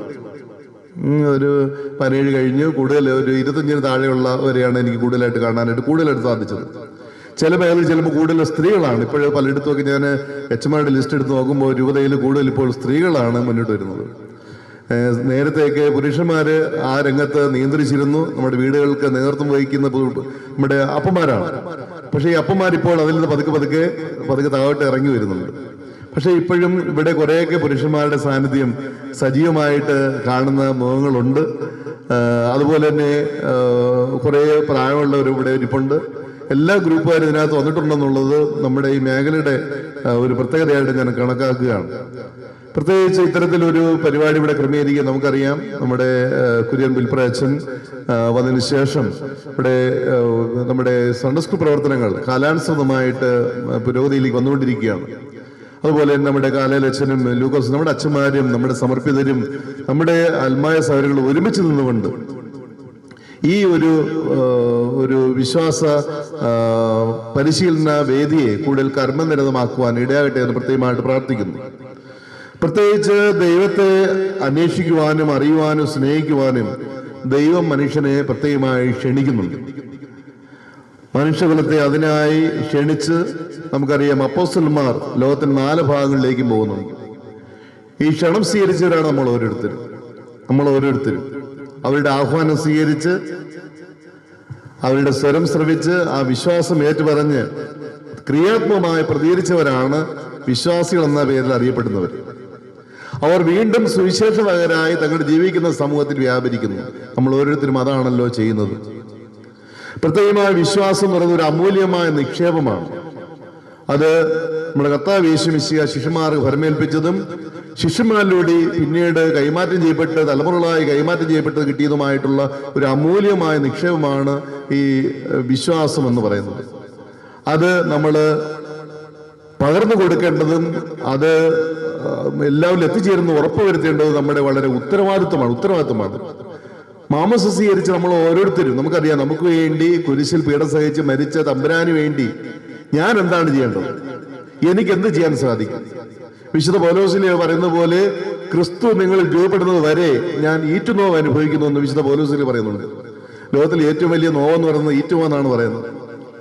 ഒരു 17 കഴിഞ്ഞ് കൂടുതൽ ഒരു 25 താഴെയുള്ളവരെയാണ് എനിക്ക് കൂടുതലായിട്ട് സാധിച്ചത്. ചില മേഖലയിൽ ചിലപ്പോൾ കൂടുതൽ സ്ത്രീകളാണ്. ഇപ്പോഴും പലയിടത്തുമൊക്കെ ഞാൻ എച്ച്മാരുടെ ലിസ്റ്റ് എടുത്ത് നോക്കുമ്പോൾ രൂപതയിൽ കൂടുതൽ ഇപ്പോൾ സ്ത്രീകളാണ് മുന്നോട്ട് വരുന്നത്. നേരത്തെയൊക്കെ പുരുഷന്മാര് ആ രംഗത്ത് നിയന്ത്രിച്ചിരുന്നു. നമ്മുടെ വീടുകൾക്ക് നേതൃത്വം വഹിക്കുന്ന നമ്മുടെ അപ്പന്മാരാണ്. പക്ഷേ ഈ അപ്പന്മാരിപ്പോൾ അതിൽ നിന്ന് പതുക്കെ താഴോട്ട് ഇറങ്ങി വരുന്നുണ്ട്. പക്ഷെ ഇപ്പോഴും ഇവിടെ കുറേയൊക്കെ പുരുഷന്മാരുടെ സാന്നിധ്യം സജീവമായിട്ട് കാണുന്ന മുഖങ്ങളുണ്ട്. അതുപോലെ തന്നെ കുറേ പ്രായമുള്ളവർ ഇവിടെ ഇരിപ്പുണ്ട്. എല്ലാ ഗ്രൂപ്പുകാരും ഇതിനകത്ത് വന്നിട്ടുണ്ടെന്നുള്ളത് നമ്മുടെ ഈ മേഖലയുടെ ഒരു പ്രത്യേകതയായിട്ട് ഞാൻ കണക്കാക്കുകയാണ്. പ്രത്യേകിച്ച് ഇത്തരത്തിലൊരു പരിപാടി ഇവിടെ ക്രമീകരിക്കാൻ നമുക്കറിയാം. നമ്മുടെ കുര്യൻ വിൽപ്രയച്ചൻ വന്നതിന് ശേഷം ഇവിടെ നമ്മുടെ സൺഡേ സ്കൂൾ പ്രവർത്തനങ്ങൾ കാലാനുസൃതമായിട്ട് പുരോഗതിയിലേക്ക് വന്നുകൊണ്ടിരിക്കുകയാണ്. അതുപോലെ തന്നെ നമ്മുടെ കാലയിലച്ഛനും ലൂക്കോസും, നമ്മുടെ അച്ഛന്മാരും, നമ്മുടെ സമർപ്പിതരും, നമ്മുടെ ആത്മായ സഹോദരങ്ങളും ഒരുമിച്ച് നിന്നുകൊണ്ട് ഈ ഒരു വിശ്വാസ പരിശീലന വേദിയെ കൂടുതൽ കർമ്മനിരതമാക്കുവാൻ ഇടയാകട്ടെ എന്ന് പ്രത്യേകമായിട്ട് പ്രാർത്ഥിക്കുന്നു. പ്രത്യേകിച്ച് ദൈവത്തെ അന്വേഷിക്കുവാനും അറിയുവാനും സ്നേഹിക്കുവാനും ദൈവം മനുഷ്യനെ പ്രത്യേകമായി ക്ഷണിക്കുന്നുണ്ട്. മനുഷ്യകുലത്തെ അതിനായി ക്ഷണിച്ച്, നമുക്കറിയാം അപ്പോസ്തലന്മാർ ലോകത്തിന്റെ 4 ഭാഗങ്ങളിലേക്കും പോകുന്നുണ്ട്. ഈ ക്ഷണം സ്വീകരിച്ചവരാണ് നമ്മൾ ഓരോരുത്തരും. അവരുടെ ആഹ്വാനം സ്വീകരിച്ച്, അവരുടെ സ്വരം ശ്രവിച്ച്, ആ വിശ്വാസം ഏറ്റുപറഞ്ഞ് ക്രിയാത്മകമായി പ്രതികരിച്ചവരാണ് വിശ്വാസികൾ എന്ന പേരിൽ അറിയപ്പെടുന്നവർ. അവർ വീണ്ടും സുവിശേഷപരരായി തങ്ങളുടെ ജീവിക്കുന്ന സമൂഹത്തിൽ വ്യാപരിക്കുന്നു. നമ്മൾ ഓരോരുത്തരും അതാണല്ലോ ചെയ്യുന്നത്. പ്രത്യേകമായ വിശ്വാസം എന്ന് പറയുന്നത് ഒരു അമൂല്യമായ നിക്ഷേപമാണ്. അത് നമ്മുടെ കർത്താവ് യേശു മിശിഹ ശിഷ്യന്മാർക്ക് ഫലമേൽപ്പിച്ചതും ശിഷ്യന്മാരിലൂടെ പിന്നീട് കൈമാറ്റം ചെയ്യപ്പെട്ട് തലമുറകളായി കൈമാറ്റം ചെയ്യപ്പെട്ടത് കിട്ടിയതുമായിട്ടുള്ള ഒരു അമൂല്യമായ നിക്ഷേപമാണ് ഈ വിശ്വാസം എന്ന് പറയുന്നത്. അത് നമ്മൾ പകർന്നു കൊടുക്കേണ്ടതും അത് എല്ലാവരും എത്തിച്ചേരുന്ന ഉറപ്പുവരുത്തേണ്ടത് നമ്മുടെ വളരെ ഉത്തരവാദിത്വമാണ്. മാമോദിസ സ്വീകരിച്ച് നമ്മൾ ഓരോരുത്തരും, നമുക്കറിയാം, നമുക്ക് വേണ്ടി കുരിശിൽ പീഡ സഹിച്ച് മരിച്ച തമ്പുരാന് വേണ്ടി ഞാൻ എന്താണ് ചെയ്യേണ്ടത്, എനിക്ക് എന്ത് ചെയ്യാൻ സാധിക്കും? വിശുദ്ധ പൗലോസിലെ പറയുന്ന പോലെ ക്രിസ്തു നിങ്ങൾ രൂപപ്പെടുന്നത് വരെ ഞാൻ ഈറ്റുനോവ് അനുഭവിക്കുന്നു എന്ന് വിശുദ്ധ പൗലോസിലെ പറയുന്നുണ്ട്. ലോകത്തിൽ ഏറ്റവും വലിയ നോവെന്ന് പറയുന്നത് ഈറ്റുമെന്നാണ് പറയുന്നത്.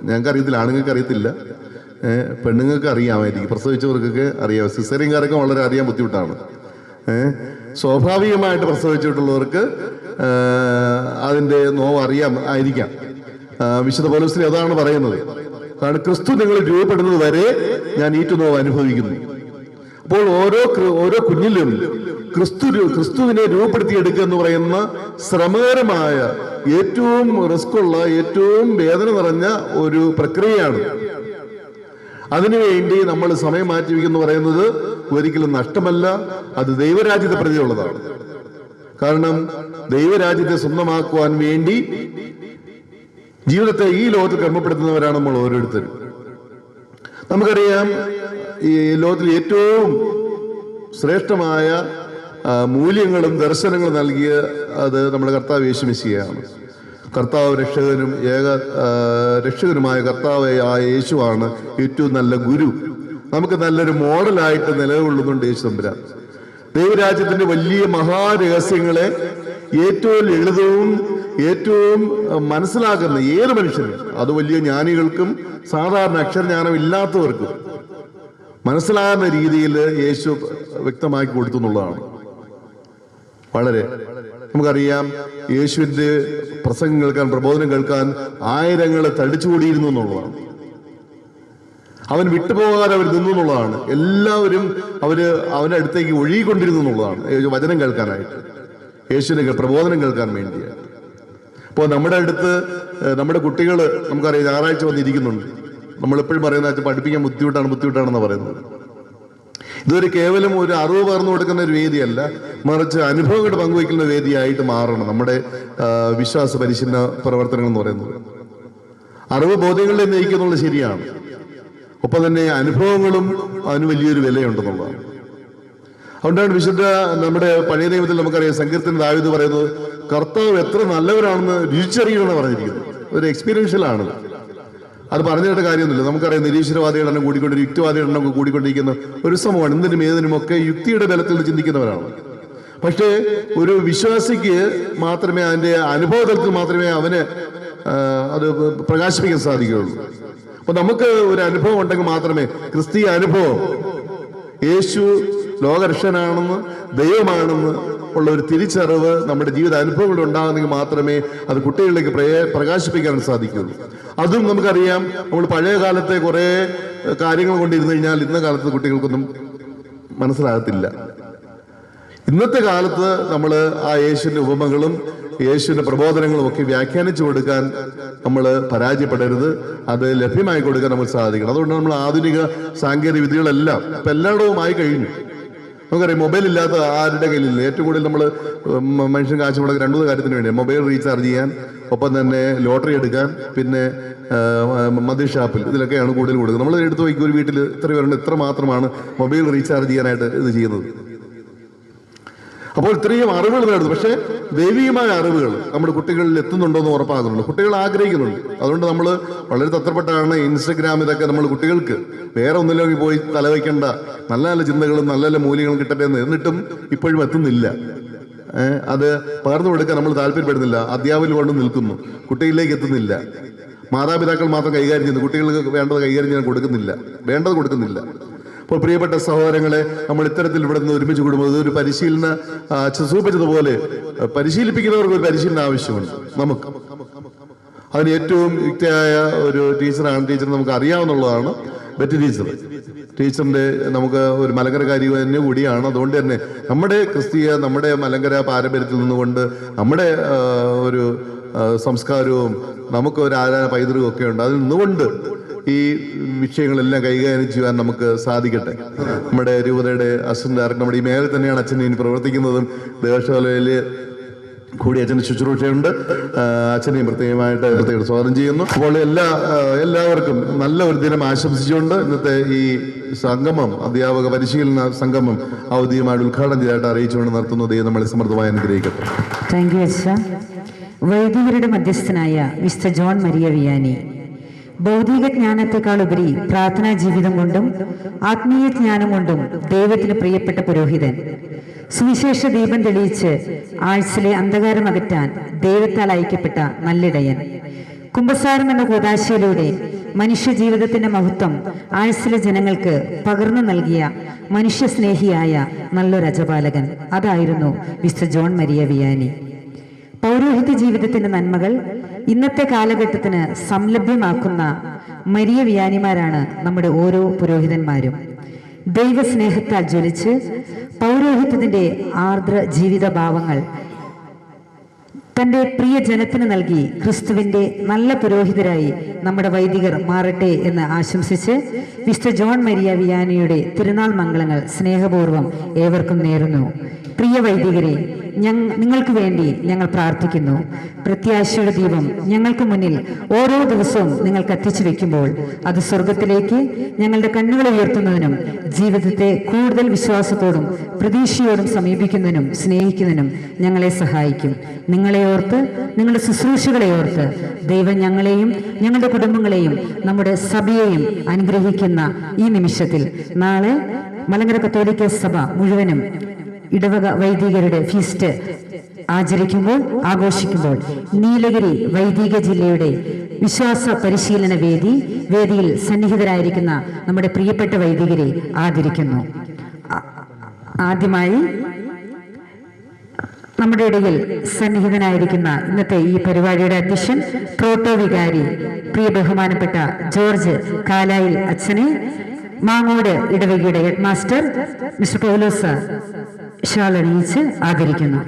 ഞങ്ങൾക്ക് അറിയത്തില്ല, ആണുങ്ങൾക്ക് അറിയത്തില്ല, പെണ്ണുങ്ങൾക്ക് അറിയാമായിരിക്കും, പ്രസവിച്ചവർക്കൊക്കെ അറിയാം. സിസേറിയൻകാരൊക്കെ വളരെ അറിയാൻ ബുദ്ധിമുട്ടാണ്. സ്വാഭാവികമായിട്ട് പ്രസവിച്ചിട്ടുള്ളവർക്ക് അതിൻ്റെ നോവ് ആയിരിക്കാം. വിശുദ്ധ പൗലോസിലെ അതാണ് പറയുന്നത്. കാരണം ക്രിസ്തു നിങ്ങൾ രൂപപ്പെടുന്നത് വരെ ഞാൻ ഈറ്റുനോവ് അനുഭവിക്കുന്നു. അപ്പോൾ ഓരോ കുഞ്ഞിലും ക്രിസ്തുവിനെ രൂപപ്പെടുത്തിയെടുക്കുക എന്ന് പറയുന്ന ശ്രമകരമായ, ഏറ്റവും റിസ്ക്കുള്ള, ഏറ്റവും വേദന നിറഞ്ഞ ഒരു പ്രക്രിയയാണ്. അതിനുവേണ്ടി നമ്മൾ സമയം മാറ്റിവെക്കുന്നു പറയുന്നത് ഒരിക്കലും നഷ്ടമല്ല. അത് ദൈവരാജ്യത്തെ പ്രതിയുള്ളതാണ്. കാരണം ദൈവരാജ്യത്തെ സ്വന്തമാക്കുവാൻ വേണ്ടി ജീവിതത്തെ ഈ ലോകത്ത് ക്രമപ്പെടുത്തുന്നവരാണ് നമ്മൾ ഓരോരുത്തരും. നമുക്കറിയാം, ഈ ലോകത്തിൽ ഏറ്റവും ശ്രേഷ്ഠമായ മൂല്യങ്ങളും ദർശനങ്ങളും നൽകിയ അത് നമ്മുടെ കർത്താവ് യേശു മിശിഹയാണ്. കർത്താവ് രക്ഷകനുമായ കർത്താവായ യേശുവാണ് ഏറ്റവും നല്ല ഗുരു. നമുക്ക് നല്ലൊരു മോഡലായിട്ട് നിലകൊള്ളുന്നുണ്ട് യേശു തമ്പുരാൻ. ദൈവരാജ്യത്തിന്റെ വലിയ മഹാരഹസ്യങ്ങളെ ഏറ്റവും ലളിതവും ഏറ്റവും മനസ്സിലാക്കുന്ന ഏത് മനുഷ്യനും, അത് വലിയ ജ്ഞാനികൾക്കും സാധാരണ അക്ഷരജ്ഞാനം ഇല്ലാത്തവർക്കും മനസ്സിലാകുന്ന രീതിയിൽ യേശു വ്യക്തമാക്കി കൊടുത്തു എന്നുള്ളതാണ്. വളരെ നമുക്കറിയാം, യേശുവിൻ്റെ പ്രസംഗം കേൾക്കാൻ, പ്രബോധനം കേൾക്കാൻ ആയിരങ്ങളെ തടിച്ചുകൂടിയിരുന്നു എന്നുള്ളതാണ്. അവൻ വിട്ടുപോകാൻ അവർ നിന്നു എന്നുള്ളതാണ്. എല്ലാവരും അവൻ്റെ അടുത്തേക്ക് ഒഴുകിക്കൊണ്ടിരുന്നു എന്നുള്ളതാണ്, വചനം കേൾക്കാനായിട്ട്, യേശുവിൻ്റെ പ്രബോധനം കേൾക്കാൻ വേണ്ടിയാണ്. അപ്പോൾ നമ്മുടെ അടുത്ത് നമ്മുടെ കുട്ടികൾ നമുക്കറിയാം ഞായറാഴ്ച വന്നിരിക്കുന്നുണ്ട്. നമ്മളെപ്പോഴും പറയുന്ന പഠിപ്പിക്കാൻ ബുദ്ധിമുട്ടാണെന്ന് പറയുന്നത്. ഇതൊരു കേവലം ഒരു അറിവ് പകർന്നു കൊടുക്കുന്ന ഒരു വേദിയല്ല, മറിച്ച് അനുഭവങ്ങൾ പങ്കുവയ്ക്കുന്ന വേദിയായിട്ട് മാറണം നമ്മുടെ വിശ്വാസ പരിശീലന പ്രവർത്തനങ്ങൾ എന്ന് പറയുന്നത്. അറിവ് ബോധ്യങ്ങളിൽ നയിക്കുന്നുള്ളത് ശരിയാണ്, ഒപ്പം തന്നെ അനുഭവങ്ങളും അതിന് വലിയൊരു വിലയുണ്ടെന്നുള്ളതാണ്. അതുകൊണ്ടാണ് വിശുദ്ധ നമ്മുടെ പഴയ നിയമത്തിൽ നമുക്കറിയാം, സങ്കീർത്തനം ദാവീദ് പറയുന്നത് കർത്താവ് എത്ര നല്ലവരാണെന്ന് രുചിച്ചറിയണമെന്ന് പറഞ്ഞിരിക്കുന്നത്. ഒരു എക്സ്പീരിയൻഷ്യലാണ്. അത് പറഞ്ഞിട്ട് കാര്യമൊന്നുമില്ല. നമുക്കറിയാം നിരീശ്വരവാദികളുടെ എണ്ണം കൂടിക്കൊണ്ടിരിക്കും, യുക്തിവാദികളുടെ എണ്ണം കൂടിക്കൊണ്ടിരിക്കുന്ന ഒരു സമൂഹമാണ്. എന്തിനും ഏതിനുമൊക്കെ യുക്തിയുടെ ബലത്തിൽ ചിന്തിക്കുന്നവരാണ്. പക്ഷേ ഒരു വിശ്വാസിക്ക് മാത്രമേ അതിൻ്റെ അനുഭവതലത്തിൽ മാത്രമേ അവന് അത് പ്രകാശിപ്പിക്കാൻ സാധിക്കുകയുള്ളൂ. അപ്പൊ നമുക്ക് ഒരു അനുഭവം ഉണ്ടെങ്കിൽ മാത്രമേ, ക്രിസ്തീയ അനുഭവം, യേശു ലോകരക്ഷകനാണെന്ന്, ദൈവമാണെന്ന് ഉള്ള ഒരു തിരിച്ചറിവ് നമ്മുടെ ജീവിത അനുഭവങ്ങളിൽ ഉണ്ടാകുന്നെങ്കിൽ മാത്രമേ അത് കുട്ടികളിലേക്ക് പ്രകാശിപ്പിക്കാൻ സാധിക്കുകയുള്ളൂ. അതും നമുക്കറിയാം, നമ്മൾ പഴയ കാലത്തെ കുറേ കാര്യങ്ങൾ കൊണ്ടിരുന്നു കഴിഞ്ഞാൽ ഇന്ന കാലത്ത് കുട്ടികൾക്കൊന്നും മനസ്സിലാകത്തില്ല. ഇന്നത്തെ കാലത്ത് നമ്മൾ ആ യേശുവിൻ്റെ ഉപമകളും യേശുവിൻ്റെ പ്രബോധനങ്ങളും ഒക്കെ വ്യാഖ്യാനിച്ചു കൊടുക്കാൻ നമ്മൾ പരാജയപ്പെടരുത്. അത് ലഭ്യമായി കൊടുക്കാൻ നമുക്ക് സാധിക്കണം. അതുകൊണ്ട് നമ്മൾ ആധുനിക സാങ്കേതിക വിദ്യകളെല്ലാം ഇപ്പം എല്ലായിടവും ആയി കഴിഞ്ഞു. നമുക്കറിയാം, മൊബൈൽ ഇല്ലാത്ത ആരുടെ കയ്യിലില്ല. ഏറ്റവും കൂടുതൽ നമ്മൾ മനുഷ്യൻ കാശ് മുടക്കുക 2 കാര്യത്തിന് വേണ്ടിയാണ്. മൊബൈൽ റീചാർജ് ചെയ്യാൻ, ഒപ്പം തന്നെ ലോട്ടറി എടുക്കാൻ, പിന്നെ മദ്യ ഷാപ്പിൽ, ഇതിലൊക്കെയാണ് കൂടുതൽ കൊടുക്കുന്നത്. നമ്മൾ എടുത്ത് നോക്കി ഒരു വീട്ടിൽ ഇത്ര പേരുണ്ട്, എത്ര മാത്രമാണ് മൊബൈൽ റീചാർജ് ചെയ്യാനായിട്ട് ഇത് ചെയ്യുന്നത്. അപ്പോൾ ഇത്രയും അറിവുകൾ നേടുന്നു. പക്ഷേ ദൈവികമായ അറിവുകൾ നമ്മുടെ കുട്ടികളിൽ എത്തുന്നുണ്ടോ എന്ന് ഉറപ്പാകുന്നുണ്ട്. കുട്ടികൾ ആഗ്രഹിക്കുന്നുണ്ട്. അതുകൊണ്ട് നമ്മൾ വളരെ തത്രപ്പെട്ടാണ് ഇൻസ്റ്റഗ്രാം ഇതൊക്കെ നമ്മൾ കുട്ടികൾക്ക് വേറെ ഒന്നിലേക്ക് പോയി തലവയ്ക്കേണ്ട, നല്ല നല്ല ചിന്തകളും നല്ല നല്ല മൂല്യങ്ങളും കിട്ടട്ടെ എന്ന്. എന്നിട്ടും ഇപ്പോഴും എത്തുന്നില്ല. അത് പകർന്നു കൊടുക്കാൻ നമ്മൾ താല്പര്യപ്പെടുന്നില്ല. അധ്യാപകർ കൊണ്ട് നിൽക്കുന്നു, കുട്ടികളിലേക്ക് എത്തുന്നില്ല. മാതാപിതാക്കൾ മാത്രം കൈകാര്യം ചെയ്യുന്നു, കുട്ടികൾക്ക് വേണ്ടത് കൈകാര്യം ചെയ്യാൻ കൊടുക്കുന്നില്ല, വേണ്ടത് കൊടുക്കുന്നില്ല. അപ്പോൾ പ്രിയപ്പെട്ട സഹോദരങ്ങളെ, നമ്മൾ ഇത്തരത്തിൽ ഇവിടെ നിന്ന് ഒരുമിച്ച് കൂടുമ്പോൾ ഇതൊരു പരിശീലന, സൂചിപ്പിച്ചതുപോലെ പരിശീലിപ്പിക്കുന്നവർക്ക് ഒരു പരിശീലനം ആവശ്യമുണ്ട്. നമുക്ക് അതിന് ഏറ്റവും യുക്തിയായ ഒരു ടീച്ചറാണ്. ടീച്ചർ നമുക്ക് അറിയാവുന്നതാണ്, ബെറ്റി ടീച്ചറിന്റെ നമുക്ക് ഒരു മലങ്കരക്കാരി തന്നെ കൂടിയാണ്. അതുകൊണ്ട് തന്നെ നമ്മുടെ നമ്മുടെ മലങ്കര പാരമ്പര്യത്തിൽ നിന്നുകൊണ്ട് നമ്മുടെ ഒരു സംസ്കാരവും നമുക്ക് ഒരു ആരാധന പൈതൃകവും ഒക്കെ ഉണ്ട്. അതിൽ നിന്നുകൊണ്ട് ഈ വിഷയങ്ങളെല്ലാം കൈകാര്യം ചെയ്യാൻ നമുക്ക് സാധിക്കട്ടെ. നമ്മുടെ രൂപതയുടെ അസിസ്റ്റന്റ് ഡയറക്ടർ നമ്മുടെ ഈ മേഖല തന്നെയാണ് അച്ഛൻ ഇനി പ്രവർത്തിക്കുന്നതും. ദേവശാലയിൽ കൂടി അച്ഛൻ്റെ ശുശ്രൂഷയുണ്ട്. അച്ഛനെയും പ്രത്യേകമായിട്ട് സ്വാഗതം ചെയ്യുന്നു. അപ്പോൾ എല്ലാവർക്കും നല്ല ഒരു ദിനം ആശംസിച്ചുകൊണ്ട് ഇന്നത്തെ ഈ സംഗമം, അധ്യാപക പരിശീലന സംഗമം ഔദ്യോഗികമായിട്ട് ഉദ്ഘാടനം ചെയ്തായിട്ട് അറിയിച്ചുകൊണ്ട് നിർത്തുന്നു. ദൈവം നമ്മളെ സമൃദ്ധമായി അനുഗ്രഹിക്കട്ടെ. താങ്ക് യു അച്ഛ. വൈദികരുടെ മധ്യസ്ഥനായ മിസ്റ്റർ ജോൺ മരിയ വിയാനി ഭൗതിക ജ്ഞാനത്തെക്കാളുപരി പ്രാർത്ഥനാ ജീവിതം കൊണ്ടും ആത്മീയ ജ്ഞാനം കൊണ്ടും ദൈവത്തിന് പ്രിയപ്പെട്ട പുരോഹിതൻ, സുവിശേഷ ദീപം തെളിയിച്ച് ആഴ്ചയിലെ അന്ധകാരം അകറ്റാൻ ദൈവത്താൽ അയക്കപ്പെട്ട നല്ലിടയൻ, കുമ്പസാരം എന്ന കൂദാശയിലൂടെ മനുഷ്യ ജീവിതത്തിന്റെ മഹത്വം ആഴ്ചയിലെ ജനങ്ങൾക്ക് പകർന്നു നൽകിയ മനുഷ്യസ്നേഹിയായ നല്ലൊരു അജപാലകൻ, അതായിരുന്നു മിസ്റ്റർ ജോൺ മരിയ വിയാനി. പൗരോഹിത്യ ജീവിതത്തിന്റെ നന്മകൾ ഇന്നത്തെ കാലഘട്ടത്തിന് സംലഭ്യമാക്കുന്ന മരിയ വിയാനിമാരാണ് നമ്മുടെ ഓരോ പുരോഹിതന്മാരും. ദൈവസ്നേഹത്താൽ ജ്വലിച്ച് പൗരോഹിത്യത്തിന്റെ ആർദ്ര ജീവിതഭാവങ്ങൾ തന്റെ പ്രിയ ജനത്തിന് നൽകി ക്രിസ്തുവിന്റെ നല്ല പുരോഹിതരായി നമ്മുടെ വൈദികർ മാറട്ടെ എന്ന് ആശംസിച്ച് മിസ്റ്റർ ജോൺ മരിയ വിയാനിയുടെ തിരുനാൾ മംഗളങ്ങൾ സ്നേഹപൂർവ്വം ഏവർക്കും നേരുന്നു. പ്രിയ വൈദികരെ, നിങ്ങൾക്ക് വേണ്ടി ഞങ്ങൾ പ്രാർത്ഥിക്കുന്നു. പ്രത്യാശയുടെ ദീപം ഞങ്ങൾക്ക് മുന്നിൽ ഓരോ ദിവസവും നിങ്ങൾ കത്തിച്ചു വെക്കുമ്പോൾ അത് സ്വർഗത്തിലേക്ക് ഞങ്ങളുടെ കണ്ണുകൾ ഉയർത്തുന്നതിനും ജീവിതത്തെ കൂടുതൽ വിശ്വാസത്തോടും പ്രതീക്ഷയോടും സമീപിക്കുന്നതിനും സ്നേഹിക്കുന്നതിനും ഞങ്ങളെ സഹായിക്കും. നിങ്ങളെ ഓർത്ത്, നിങ്ങളുടെ ശുശ്രൂഷകളെ ഓർത്ത് ദൈവം ഞങ്ങളെയും ഞങ്ങളുടെ കുടുംബങ്ങളെയും നമ്മുടെ സഭയെയും അനുഗ്രഹിക്കുന്ന ഈ നിമിഷത്തിൽ നാളെ മലങ്കര കത്തോലിക്ക സഭ മുഴുവനും ഇടവക വൈദികരുടെ ഫീസ്റ്റ് ആഘോഷിക്കുമ്പോൾ നീലഗിരി വൈദിക ജില്ലയുടെ വിശ്വാസ പരിശീലന വേദിയിൽ സന്നിഹിതരായിരിക്കുന്ന നമ്മുടെ പ്രിയപ്പെട്ട വൈദികരെ ആദരിക്കുന്നു. ആദ്യമായി നമ്മുടെ ഇടയിൽ സന്നിഹിതനായിരിക്കുന്ന ഇന്നത്തെ ഈ പരിപാടിയുടെ അധ്യക്ഷൻ പ്രോട്ടോ വികാരി പ്രിയ ബഹുമാനപ്പെട്ട ജോർജ് കാലായിൽ അച്ഛനെ മാങ്ങോട് ഇടവകയുടെ ഹെഡ് മാസ്റ്റർ മിസ്റ്റർ പൗലോസ് ഷാൾ അണിയിച്ച് ആദരിക്കുന്നു.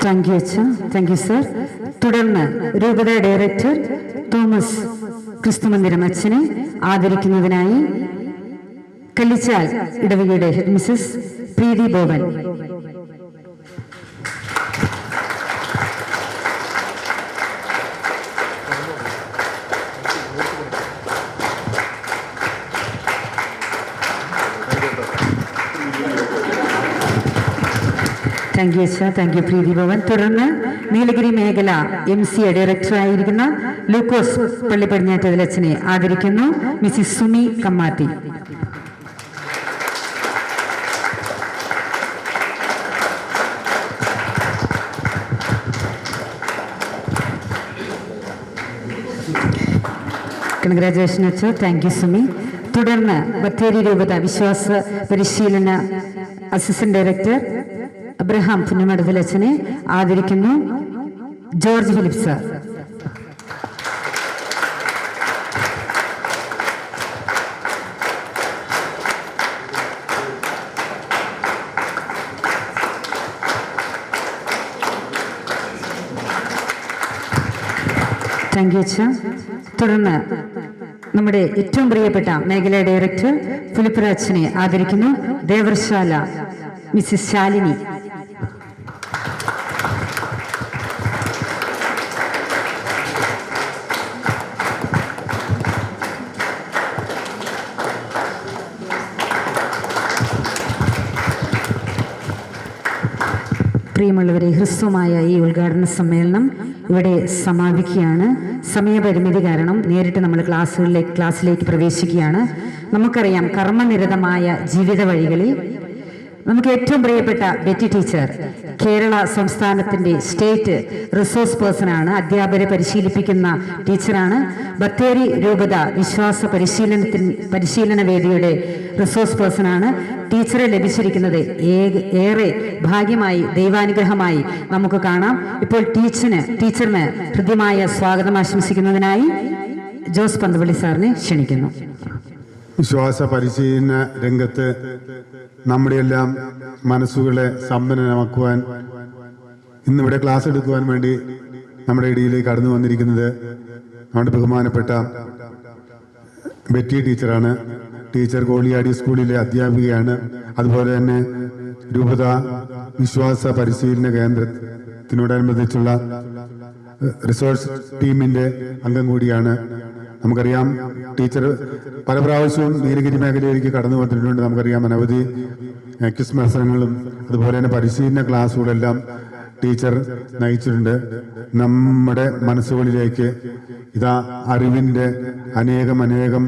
താങ്ക് യു അച്ഛൻ, താങ്ക് യു സർ. തുടർന്ന് രൂപത ഡയറക്ടർ തോമസ് ക്രിസ്തുമന്ദിരം അച്ഛനെ ആദരിക്കുന്നതിനായി കല്ലിച്ചാൽ ഇടവകയുടെ head Mrs Preethi Boban. Thank you അച്ഛ, താങ്ക് യു പ്രീതി ഭവൻ. തുടർന്ന് നീലഗിരി മേഖല MC ഡയറക്ടറായിരിക്കുന്ന ലൂക്കോസ് പള്ളിപ്പടിഞ്ഞാറ്റതിൽ അച്ഛനെ ആദരിക്കുന്നു. മിസ്സിസ് സുമി കമ്മാത്തി. കൺഗ്രാജുലേഷൻ അച്ഛ, താങ്ക് യു സുമി. തുടർന്ന് ബത്തേരി രൂപത വിശ്വാസ പരിശീലന അസിസ്റ്റന്റ് ഡയറക്ടർ അബ്രഹാം പുന്നമടത്തിൽ അച്ഛനെ ആദരിക്കുന്നു. George Philip sir. Thank you അച്ഛ. തുടർന്ന് നമ്മുടെ ഏറ്റവും പ്രിയപ്പെട്ട മേഖലാ ഡയറക്ടർ ഫിലിപ്പ് അച്ഛനെ ആദരിക്കുന്നു. ദേവർശാല മിസ്സിസ് ശാലിനി. പ്രിയമുള്ളവരെ, ഹ്രസ്വമായ ഈ ഉദ്ഘാടന സമ്മേളനം ഇവിടെ സമാപിക്കുകയാണ്. സമയപരിമിതി കാരണം നേരിട്ട് നമ്മൾ ക്ലാസ്സിലേക്ക് പ്രവേശിക്കുകയാണ്. നമുക്കറിയാം, കർമ്മനിരതമായ ജീവിത വഴികളിൽ നമുക്ക് ഏറ്റവും പ്രിയപ്പെട്ട ബെറ്റി ടീച്ചർ കേരള സംസ്ഥാനത്തിൻ്റെ സ്റ്റേറ്റ് റിസോഴ്സ് പേഴ്സണാണ്, അധ്യാപകരെ പരിശീലിപ്പിക്കുന്ന ടീച്ചറാണ്. ബത്തേരി രൂപത വിശ്വാസ പരിശീലന വേദിയുടെ റിസോഴ്സ് പേഴ്സണാണ്. ടീച്ചറെ ലഭിച്ചിരിക്കുന്നത് ഏറെ ഭാഗ്യമായി, ദൈവാനുഗ്രഹമായി നമുക്ക് കാണാം. ഇപ്പോൾ ടീച്ചറിന് ഹൃദ്യമായ സ്വാഗതം ആശംസിക്കുന്നതിനായി ജോസ് പന്തവള്ളി സാറിനെ ക്ഷണിക്കുന്നു. വിശ്വാസ പരിശീലന രംഗത്ത് നമ്മുടെയെല്ലാം മനസ്സുകളെ സമ്പന്നമാക്കുവാൻ ഇന്നിവിടെ ക്ലാസ് എടുക്കുവാൻ വേണ്ടി നമ്മുടെ ഇടയിലേക്ക് കടന്നു വന്നിരിക്കുന്നത് നമ്മുടെ ബഹുമാനപ്പെട്ട ബെറ്റി ടീച്ചറാണ്. ടീച്ചർ കോളിയാടി സ്കൂളിലെ അധ്യാപികയാണ്. അതുപോലെ തന്നെ രൂപത വിശ്വാസ പരിശീലന കേന്ദ്രത്തിനോടനുബന്ധിച്ചുള്ള റിസോഴ്സ് ടീമിന്റെ അംഗം കൂടിയാണ്. നമുക്കറിയാം, ടീച്ചർ പല പ്രാവശ്യവും നീലഗിരി മേഖലയിലേക്ക് കടന്നു വന്നിട്ടുണ്ട്. നമുക്കറിയാം, അനവധി ക്വിസ് മത്സരങ്ങളും അതുപോലെ തന്നെ പരിശീലന ക്ലാസ്സുകളെല്ലാം ടീച്ചർ നയിച്ചിട്ടുണ്ട്. നമ്മുടെ മനസ്സുകളിലേക്ക് ഇതാ അറിവിൻ്റെ അനേകം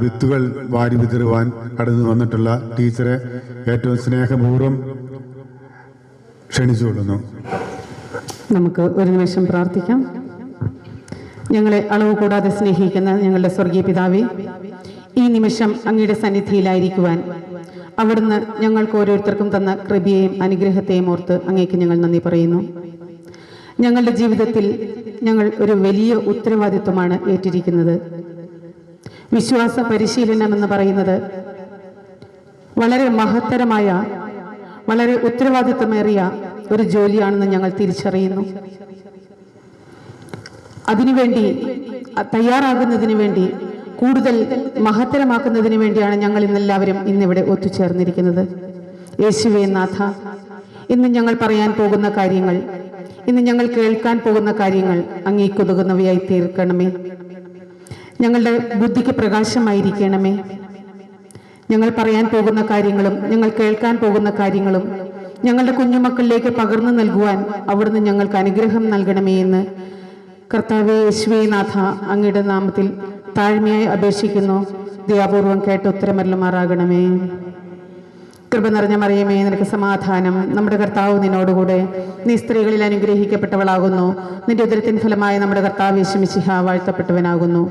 വിത്തുകൾ വാരി വിതറുവാൻ കടന്നു വന്നിട്ടുള്ള ടീച്ചറെ ഏറ്റവും സ്നേഹപൂർവ്വം ക്ഷണിച്ചുകൊള്ളുന്നു. നമുക്ക് ഒരു നിമിഷം പ്രാർത്ഥിക്കാം. ഞങ്ങളെ അളവ് കൂടാതെ സ്നേഹിക്കുന്ന ഞങ്ങളുടെ സ്വർഗീയ പിതാവേ, ഈ നിമിഷം അങ്ങയുടെ സന്നിധിയിലായിരിക്കുവാൻ അവിടുന്ന് ഞങ്ങൾക്ക് ഓരോരുത്തർക്കും തന്ന കൃപയെയും അനുഗ്രഹത്തെയും ഓർത്ത് അങ്ങേക്ക് ഞങ്ങൾ നന്ദി പറയുന്നു. ഞങ്ങളുടെ ജീവിതത്തിൽ ഞങ്ങൾ ഒരു വലിയ ഉത്തരവാദിത്വമാണ് ഏറ്റിരിക്കുന്നത്. വിശ്വാസ പരിശീലനം എന്ന് പറയുന്നത് വളരെ മഹത്തരമായ, വളരെ ഉത്തരവാദിത്വമേറിയ ഒരു ജോലിയാണെന്ന് ഞങ്ങൾ തിരിച്ചറിയുന്നു. അതിനുവേണ്ടി തയ്യാറാകുന്നതിന് വേണ്ടി, കൂടുതൽ മഹത്തരമാക്കുന്നതിന് വേണ്ടിയാണ് ഞങ്ങൾ ഇന്നെല്ലാവരും ഇന്നിവിടെ ഒത്തുചേർന്നിരിക്കുന്നത്. യേശുവേ നാഥ, ഇന്ന് ഞങ്ങൾ പറയാൻ പോകുന്ന കാര്യങ്ങൾ, ഇന്ന് ഞങ്ങൾ കേൾക്കാൻ പോകുന്ന കാര്യങ്ങൾ അങ്ങേക്കുതകുന്നവയായി തീർക്കണമേ. ഞങ്ങളുടെ ബുദ്ധിക്ക് പ്രകാശമായിരിക്കണമേ. ഞങ്ങൾ പറയാൻ പോകുന്ന കാര്യങ്ങളും ഞങ്ങൾ കേൾക്കാൻ പോകുന്ന കാര്യങ്ങളും ഞങ്ങളുടെ കുഞ്ഞുമക്കളിലേക്ക് പകർന്നു നൽകുവാൻ അവിടുന്ന് ഞങ്ങൾക്ക് അനുഗ്രഹം നൽകണമേ എന്ന് കർത്താവേ യേശുവേ നാഥ, അങ്ങയുടെ നാമത്തിൽ താഴ്മയായി അപേക്ഷിക്കുന്നു. ദയാപൂർവം കേട്ട് ഉത്തരമരുളുമാറാകണമേ. കൃപ നിറഞ്ഞ മറിയമേ, നിനക്ക് സമാധാനം. നമ്മുടെ കർത്താവ് നിന്നോടുകൂടെ. നീ സ്ത്രീകളിൽ അനുഗ്രഹിക്കപ്പെട്ടവളാകുന്നു. നിന്റെ ഉദരത്തിൻ ഫലമായി നമ്മുടെ കർത്താവ് യേശു മിശിഹ വാഴ്ത്തപ്പെട്ടവനാകുന്നു.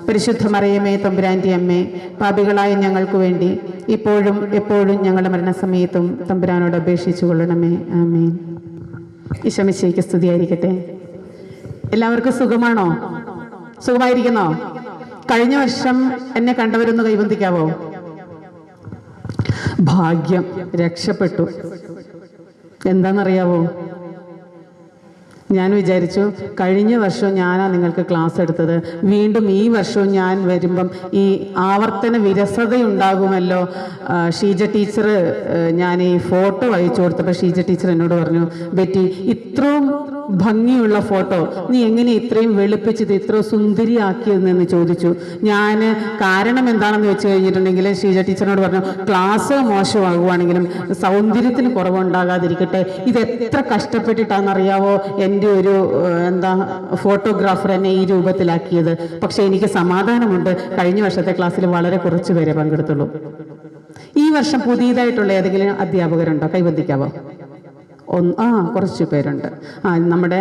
പരിശുദ്ധ മറിയമേ, തമ്പുരാന്റെ അമ്മേ, പാപികളായ ഞങ്ങൾക്ക് വേണ്ടി ഇപ്പോഴും എപ്പോഴും ഞങ്ങളുടെ മരണസമയത്തും തമ്പുരാനോട് അപേക്ഷിച്ചു കൊള്ളണമേ. ആമേൻ. ഈശോ മിശിഹായ്ക്ക് സ്തുതിയായിരിക്കട്ടെ. എല്ലാവർക്കും സുഖമാണോ? സുഖമായിരിക്കുന്നോ? കഴിഞ്ഞ വർഷം എന്നെ കണ്ടവരൊന്ന് കൈവന്തിക്കാവോ? ഭാഗ്യം, രക്ഷപ്പെട്ടു. എന്താണെന്നറിയാവോ? ഞാൻ വിചാരിച്ചു കഴിഞ്ഞ വർഷം ഞാനാ നിങ്ങൾക്ക് ക്ലാസ് എടുത്തത്, വീണ്ടും ഈ വർഷവും ഞാൻ വരുമ്പം ഈ ആവർത്തന വിരസതയുണ്ടാകുമല്ലോ. ഷീജ ടീച്ചർ, ഞാൻ ഈ ഫോട്ടോ അയച്ചു കൊടുത്തപ്പോൾ ഷീജ ടീച്ചർ എന്നോട് പറഞ്ഞു, ബെറ്റി ഇത്രയും ഭംഗിയുള്ള ഫോട്ടോ നീ എങ്ങനെ ഇത്രയും വെളുപ്പിച്ചത്, ഇത്ര സുന്ദരിയാക്കിയതെന്ന് ചോദിച്ചു. ഞാൻ കാരണം എന്താണെന്ന് വെച്ച് കഴിഞ്ഞിട്ടുണ്ടെങ്കിൽ ഷീജ ടീച്ചറിനോട് പറഞ്ഞു, ക്ലാസ് മോശമാകുവാണെങ്കിലും സൗന്ദര്യത്തിന് കുറവുണ്ടാകാതിരിക്കട്ടെ, ഇത് എത്ര കഷ്ടപ്പെട്ടിട്ടാണെന്നറിയാവോ എൻ്റെ ഒരു ഫോട്ടോഗ്രാഫർ എന്നെ ഈ രൂപത്തിലാക്കിയത്. പക്ഷേ എനിക്ക് സമാധാനമുണ്ട്, കഴിഞ്ഞ വർഷത്തെ ക്ലാസ്സിൽ വളരെ കുറച്ച് പേരെ പങ്കെടുത്തുള്ളൂ. ഈ വർഷം പുതിയതായിട്ടുള്ള ഏതെങ്കിലും അധ്യാപകരുണ്ടോ? കൈവന്തിക്കാവോ? കുറച്ച് പേരുണ്ട്. നമ്മുടെ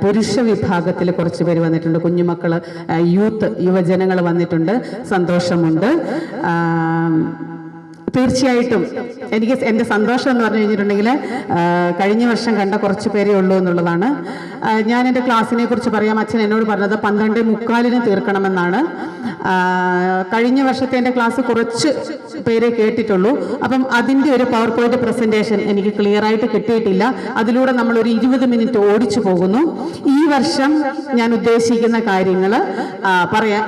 പുരുഷ വിഭാഗത്തിൽ കുറച്ച് പേര് വന്നിട്ടുണ്ട്. കുഞ്ഞുമക്കൾ, യുവജനങ്ങൾ വന്നിട്ടുണ്ട്. സന്തോഷമുണ്ട്. തീർച്ചയായിട്ടും എനിക്ക് എൻ്റെ സന്തോഷം എന്ന് പറഞ്ഞു കഴിഞ്ഞിട്ടുണ്ടെങ്കിൽ കഴിഞ്ഞ വർഷം കണ്ട കുറച്ച് പേരേ ഉള്ളൂ എന്നുള്ളതാണ്. ഞാൻ എൻ്റെ ക്ലാസ്സിനെ കുറിച്ച് പറയാം. അച്ഛൻ എന്നോട് പറഞ്ഞത് 12:45 തീർക്കണമെന്നാണ്. കഴിഞ്ഞ വർഷത്തെ എൻ്റെ ക്ലാസ് കുറച്ച് പേരെ കേട്ടിട്ടുള്ളൂ. അപ്പം അതിൻ്റെ ഒരു പവർ പോയിന്റ് പ്രസൻറ്റേഷൻ എനിക്ക് ക്ലിയർ ആയിട്ട് കിട്ടിയിട്ടില്ല. അതിലൂടെ നമ്മളൊരു 20 മിനിറ്റ് ഓടിച്ചു പോകുന്നു. ഈ വർഷം ഞാൻ ഉദ്ദേശിക്കുന്ന കാര്യങ്ങൾ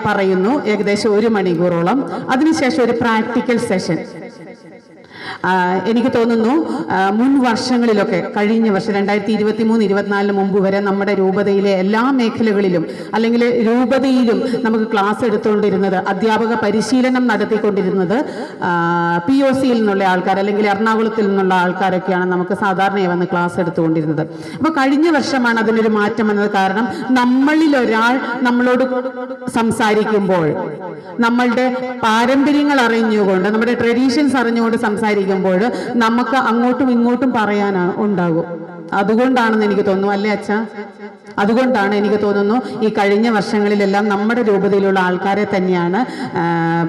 പറയുന്നു, ഏകദേശം 1 മണിക്കൂറോളം. അതിനുശേഷം ഒരു പ്രാക്ടിക്കൽ സെഷൻ. എനിക്ക് തോന്നുന്നു മുൻ വർഷങ്ങളിലൊക്കെ, കഴിഞ്ഞ വർഷം 2023-24 മുമ്പ് വരെ നമ്മുടെ രൂപതയിലെ എല്ലാ മേഖലകളിലും അല്ലെങ്കിൽ രൂപതയിലും നമുക്ക് ക്ലാസ് എടുത്തുകൊണ്ടിരുന്നത്, അധ്യാപക പരിശീലനം നടത്തിക്കൊണ്ടിരുന്നത് POCയിൽ നിന്നുള്ള ആൾക്കാർ അല്ലെങ്കിൽ എറണാകുളത്തിൽ നിന്നുള്ള ആൾക്കാരൊക്കെയാണ് നമുക്ക് സാധാരണയായി വന്ന് ക്ലാസ് എടുത്തുകൊണ്ടിരുന്നത്. അപ്പോൾ കഴിഞ്ഞ വർഷമാണ് അതിനൊരു മാറ്റം വന്നത്. കാരണം നമ്മളിൽ ഒരാൾ നമ്മളോട് സംസാരിക്കുമ്പോൾ, നമ്മളുടെ പാരമ്പര്യങ്ങൾ അറിഞ്ഞുകൊണ്ട്, നമ്മുടെ ട്രഡീഷൻസ് അറിഞ്ഞുകൊണ്ട് സംസാരിക്കുമ്പോൾ നമുക്ക് അങ്ങോട്ടും ഇങ്ങോട്ടും പറയാനാണ് ഉണ്ടാകും. അതുകൊണ്ടാണെന്ന് എനിക്ക് തോന്നുന്നു, അല്ലേ അച്ഛാ? അതുകൊണ്ടാണ് എനിക്ക് തോന്നുന്നു ഈ കഴിഞ്ഞ വർഷങ്ങളിലെല്ലാം നമ്മുടെ രൂപതയിലുള്ള ആൾക്കാരെ തന്നെയാണ്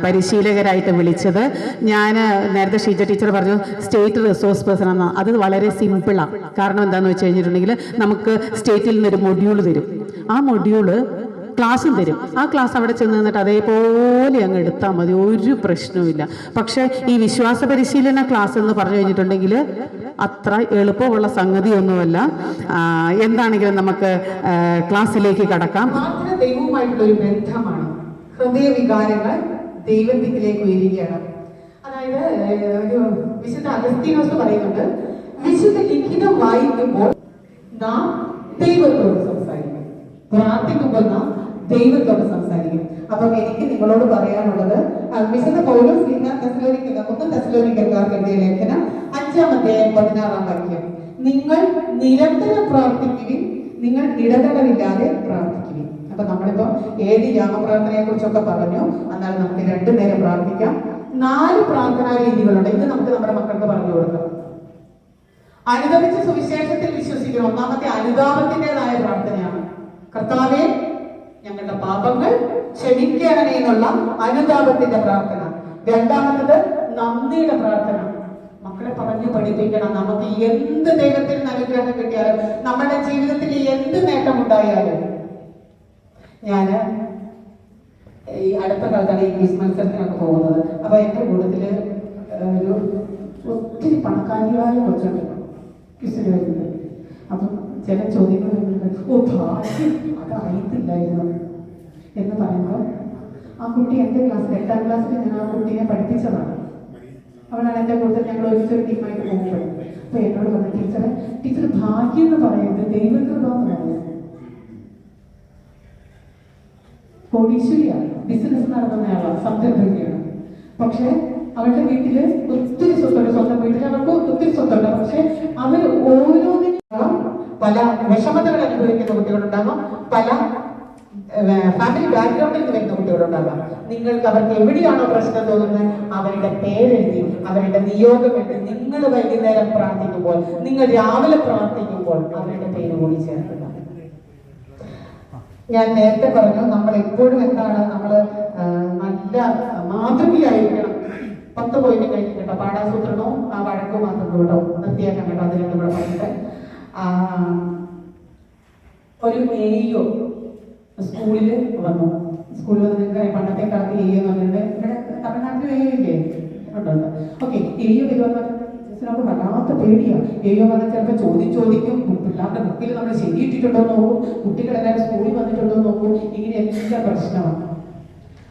പരിശീലകരായിട്ട് വിളിച്ചത്. ഞാൻ നേരത്തെ ഷീജ ടീച്ചർ പറഞ്ഞു സ്റ്റേറ്റ് റിസോഴ്സ് പേഴ്സൺ എന്നാണ്. അത് വളരെ സിമ്പിളാണ്. കാരണം എന്താണെന്ന് വെച്ച് കഴിഞ്ഞിട്ടുണ്ടെങ്കിൽ നമുക്ക് സ്റ്റേറ്റിൽ നിന്നൊരു മൊഡ്യൂൾ തരും. ആ മൊഡ്യൂള് ക്ലാസ്സും തരും. ആ ക്ലാസ് അവിടെ ചെന്ന് നിന്നിട്ട് അതേപോലെ അങ്ങ് എടുത്താൽ മതി, ഒരു പ്രശ്നവുമില്ല. പക്ഷേ ഈ വിശ്വാസ പരിശീലന ക്ലാസ് എന്ന് പറഞ്ഞു കഴിഞ്ഞിട്ടുണ്ടെങ്കിൽ അത്ര എളുപ്പമുള്ള സംഗതിയൊന്നുമല്ല. എന്താണെങ്കിലും നമുക്ക് ക്ലാസ്സിലേക്ക് കടക്കാം. ദൈവവുമായിട്ടുള്ള ഒരു ബന്ധമാണ്. ഹൃദയവികാരങ്ങൾ ദൈവത്തിലേക്ക് ഉയരുകയാണ്. അതായത് ഒരു വിശുദ്ധ അഗസ്തീനോസ് പറയുന്നുണ്ട്, വിശുദ്ധ ലിഖിതം വായിക്കുമ്പോൾ നാം ദൈവത്തോട് സംസാരിക്കും, പ്രാർത്ഥിക്കുമ്പോൾ നാം ദൈവത്തോട് സംസാരിക്കും. അപ്പം എനിക്ക് നിങ്ങളോട് പറയാനുള്ളത്, വിശുദ്ധ പൗലോസ് തെസ്സലോനിക്കക്കാർക്ക് എഴുതിയ ലേഖനം 5-ാം അധ്യായം 16-ാം വാക്യം, നിങ്ങൾ നിരന്തരം പ്രാർത്ഥിക്കുകയും നിങ്ങൾ ഇടതടവില്ലാതെ പ്രാർത്ഥിക്കുകയും. അപ്പൊ നമ്മളിപ്പോ 7 യാമപ്രാർത്ഥനയെ കുറിച്ചൊക്കെ പറഞ്ഞു. എന്നാൽ നമുക്ക് 2 നേരം പ്രാർത്ഥിക്കാം. 4 പ്രാർത്ഥനാ രീതികളുണ്ട്. ഇത് നമുക്ക് നമ്മുടെ മക്കൾക്ക് പറഞ്ഞു കൊടുക്കാം. അനുദപിച്ച സുവിശേഷത്തിൽ വിശ്വസിക്കണം. ഒന്നാമത്തെ അനുതാപത്തിൻ്റെതായ പ്രാർത്ഥനയാണ്. കർത്താവേ, ഞങ്ങളുടെ പാപങ്ങൾ ക്ഷമിക്കണമേ എന്നുള്ള അനുതാപത്തിന്റെ പ്രാർത്ഥന. രണ്ടാമത്തത് നന്ദിയുടെ പ്രാർത്ഥന. മക്കളെ പറഞ്ഞു പഠിപ്പിക്കണം. നമുക്ക് എന്ത് ദൈവത്തിൽ നിന്ന് അനുഗ്രഹം കിട്ടിയാലും, നമ്മുടെ ജീവിതത്തിൽ എന്ത് നേട്ടം ഉണ്ടായാലും. ഞാൻ ഈ അടുത്ത കാലത്താണ് ഈ ക്വിസ് മത്സരത്തിനൊക്കെ പോകുന്നത്. അപ്പൊ എന്റെ കൂട്ടത്തില് ഒരു ഒത്തിരി പണക്കാരിയായ കൊച്ചുണ്ട് ക്വിസിന് വരുന്നത്. അപ്പം ചില ചോദ്യങ്ങൾ അതറിയത്തില്ലായിരുന്നു എന്ന് പറയുമ്പോൾ ആ കുട്ടി എൻ്റെ ക്ലാസ്സിൽ 8-ാം ക്ലാസ്സിൽ ഞാൻ ആ കുട്ടിയെ പഠിപ്പിച്ചതാണ്. അവളാണ് എൻ്റെ കൂടുതൽ ഞങ്ങൾ ഒരുമിച്ചൊരു ടീമായിട്ട് പോകുമ്പോൾ. അപ്പൊ എന്നോട് പറഞ്ഞു, ടീച്ചർ ഭാഗ്യം എന്ന് പറയുന്നത് ദൈവകൃപ എന്ന് പറയുന്നത്. കോടീശ്വരിയാണ്, ബിസിനസ് നടത്തുന്നയാളാണ്, സംരംഭകയാണ്. പക്ഷെ അവളുടെ വീട്ടില് ഒത്തിരി സ്വത്തുണ്ട്. സ്വന്തം വീട്ടിൽ അവർക്ക് ഒത്തിരി സ്വത്തുണ്ട്. പക്ഷെ അവർ ഓരോന്നിനും പല വിഷമതകൾ അനുഭവിക്കുന്ന കുട്ടികളുണ്ടാകാം, പല ഫാമിലി ബാക്ക്ഗ്രൗണ്ടിൽ നിന്ന് വരുന്ന കുട്ടികളുണ്ടാകാം. നിങ്ങൾക്ക് അവർക്ക് എവിടെയാണോ പ്രശ്നം തോന്നുന്നത് അവരുടെ പേരെഴുതി, അവരുടെ നിയോഗം എഴുതി, നിങ്ങൾ വൈകുന്നേരം പ്രാർത്ഥിക്കുമ്പോൾ, നിങ്ങൾ രാവിലെ പ്രാർത്ഥിക്കുമ്പോൾ അവരുടെ പേര് കൂടി ചേർക്കുക. ഞാൻ നേരത്തെ പറഞ്ഞു, നമ്മൾ എപ്പോഴും എന്താണ്, നമ്മൾ നല്ല മാതൃകയായിരിക്കണം. 10 പോയിന്റ് കഴിഞ്ഞു കേട്ടോ, പാഠാസൂത്രണവും ആ വഴക്കും മാത്രം കേട്ടോ, നിർത്തിയാക്കാൻ കേട്ടോ, അതിൽ നമ്മൾ പറഞ്ഞിട്ട് ഒരു എയോ സ്കൂളിൽ വന്നു. സ്കൂളിൽ വന്ന് നിങ്ങൾക്ക് പണ്ടത്തെ കാലത്ത് എയോ എന്ന് പറഞ്ഞിട്ട് ഇവിടെ തമിഴ്നാട്ടിൽ എയോ ഇല്ലേ? ഉണ്ടോ? ഓക്കെ, എയോ വരുമെന്ന് ടീച്ചറിനോട് വല്ലാത്ത പേടിയാ. എയോ വന്നാൽ ചിലപ്പോൾ ചോദിക്കും, പിള്ളേരുടെ ബുക്കിൽ നമ്മൾ ശരിയിട്ടിട്ടുണ്ടോ എന്ന് നോക്കും, കുട്ടികളെല്ലാവരും സ്കൂളിൽ വന്നിട്ടുണ്ടോ എന്ന് നോക്കും. ഇങ്ങനെ എല്ലാ പ്രശ്നമാണ്.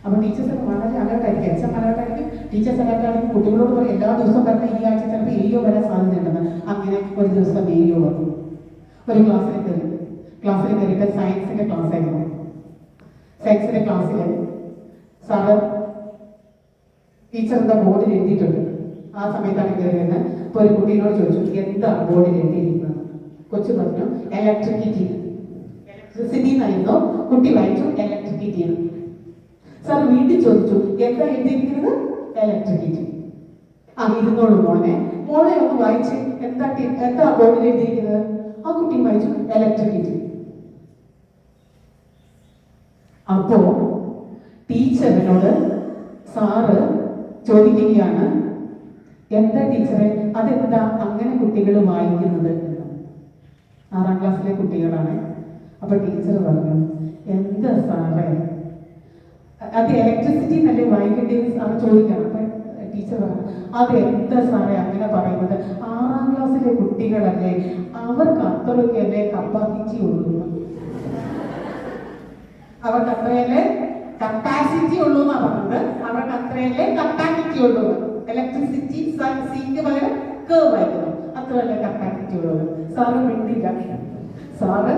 അപ്പോൾ ടീച്ചേഴ്സൊക്കെ വളരെ അലർട്ടായിരിക്കും, എക്സാം അലർട്ടായിരിക്കും, ടീച്ചേഴ്സ് അലർട്ടായിരിക്കും. കുട്ടികളോട് പറയും എല്ലാ ദിവസവും പറഞ്ഞാൽ ഈ ആഴ്ച ചിലപ്പോൾ എയോ വരാൻ സാധ്യതയുണ്ടെന്ന്. അങ്ങനെ ഒരു ദിവസം എയോ വന്നു. ഒരു ക്ലാസ്സിൽ കയറിയിട്ട് സയൻസിന്റെ ക്ലാസ് ആയിരുന്നു. സയൻസിന്റെ ക്ലാസ്സിൽ സാറ് ടീച്ചർ എന്താ ബോർഡിൽ എഴുതിയിട്ടുണ്ട്. ആ സമയത്താണ് കയറിയെന്ന്. ഇപ്പോൾ ഒരു കുട്ടീനോട് ചോദിച്ചു, എന്താണ് ബോർഡിൽ എഴുതിയിരിക്കുന്നത്? കൊച്ചു പറഞ്ഞു ഇലക്ട്രിസിറ്റി എന്നായിരുന്നു. കുട്ടി വായിച്ചു ഇലക്ട്രിസിറ്റി. സാർ വീട്ടിൽ ചോദിച്ചു, എന്താ എഴുതിയിരിക്കുന്നത്? ഇലക്ട്രിസിറ്റി. ഇരുന്നോളൂ മോനെ ഒന്ന് വായിച്ച് എന്താ ബോർഡിൽ എഴുതിയിരിക്കുന്നത്? ആ കുട്ടി വായിച്ചു ഇലക്ട്രിസിറ്റി. അപ്പോ ടീച്ചറിനോട് സാറ് ചോദിക്കുകയാണ്, എന്താ ടീച്ചറെ, അതെന്താ അങ്ങനെ കുട്ടികൾ വായിക്കുന്നത് എന്ന്. 6ാം ക്ലാസ്സിലെ കുട്ടികളാണ്. അപ്പൊ ടീച്ചർ പറഞ്ഞു, എന്താ സാറേ അത് ഇലക്ട്രിസിറ്റി എന്നല്ലേ വായിക്കേണ്ടത് സാറ് ചോദിക്കണം. അപ്പൊ ടീച്ചർ പറഞ്ഞു, അത് എന്താ സാറേ അങ്ങനെ പറയുന്നത്? 6ാം ക്ലാസ്സിലെ കുട്ടികളല്ലേ, അവർക്ക് അത്രയൊക്കെയല്ലേ കപ്പാസിറ്റി ഉള്ളൂ. അവർക്ക് അത്രയല്ലേ കപ്പാസിറ്റി ഉള്ളൂ എന്നാ പറഞ്ഞത്. അവർക്ക് അത്രയല്ലേ കപ്പാസിറ്റി ഉള്ളൂ. ഇലക്ട്രിസിറ്റി സീറ്റ് പകരം കേവ് ആയിരുന്നു. അത്രയല്ലേ കപ്പാസിറ്റി ഉള്ളത്. സാറ് മിണ്ടില്ല. സാറ്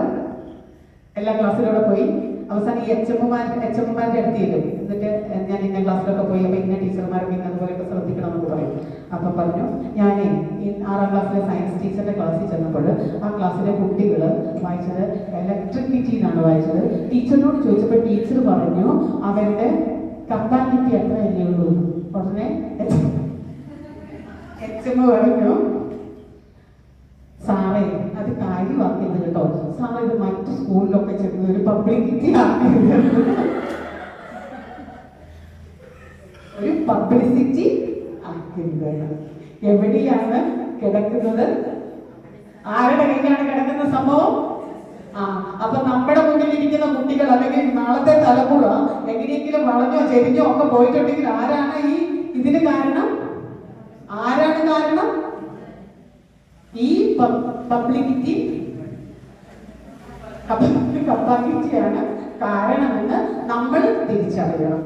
എല്ലാ ക്ലാസ്സിലൂടെ പോയി. അവസാനം ഈ എച്ച് എമ്മാരുടെ അടുത്തില്ലേ, എന്നിട്ട് ഞാൻ ഇന്ന ക്ലാസ്സിലൊക്കെ പോയി, അപ്പൊ ഇന്ന ടീച്ചർമാർക്ക് ഇന്ന അതുപോലെയൊക്കെ ശ്രദ്ധിക്കണം എന്നൊക്കെ പറയും. അപ്പം പറഞ്ഞു, ഞാനേ ഈ 6ാം ക്ലാസ്സിലെ സയൻസ് ടീച്ചറിന്റെ ക്ലാസ്സിൽ ചെന്നപ്പോൾ ആ ക്ലാസ്സിലെ കുട്ടികൾ വായിച്ചത് ഇലക്ട്രിസിറ്റി എന്നാണ് വായിച്ചത്. ടീച്ചറിനോട് ചോദിച്ചപ്പോൾ ടീച്ചർ പറഞ്ഞു അവരുടെ കപ്പാസിറ്റി എത്രയല്ലേ ഉള്ളൂ. ഉടനെ എച്ച് എം പറഞ്ഞു, സാറേ അത് കാര്യമാക്കിയത് കേട്ടോ, സാറേ ഇത് മറ്റു സ്കൂളിലൊക്കെ ചെന്ന് ഒരു പബ്ലിസിറ്റി ആക്കിയത്. എവിടെയാണ് കിടക്കുന്നത്? ആരുടെ കയ്യിലാണ് കിടക്കുന്ന സംഭവം? അപ്പൊ നമ്മുടെ മുന്നിലിരിക്കുന്ന കുട്ടികൾ അല്ലെങ്കിൽ നാളത്തെ തലമുറ എങ്ങനെയെങ്കിലും വളഞ്ഞോ ചെരിഞ്ഞോ ഒക്കെ പോയിട്ടുണ്ടെങ്കിൽ ആരാണ് ഇതിന് കാരണം? ആരാണ് കാരണം? ഈ കപ്പാസിറ്റിയാണ് കാരണമെന്ന് നമ്മൾ തിരിച്ചറിയണം.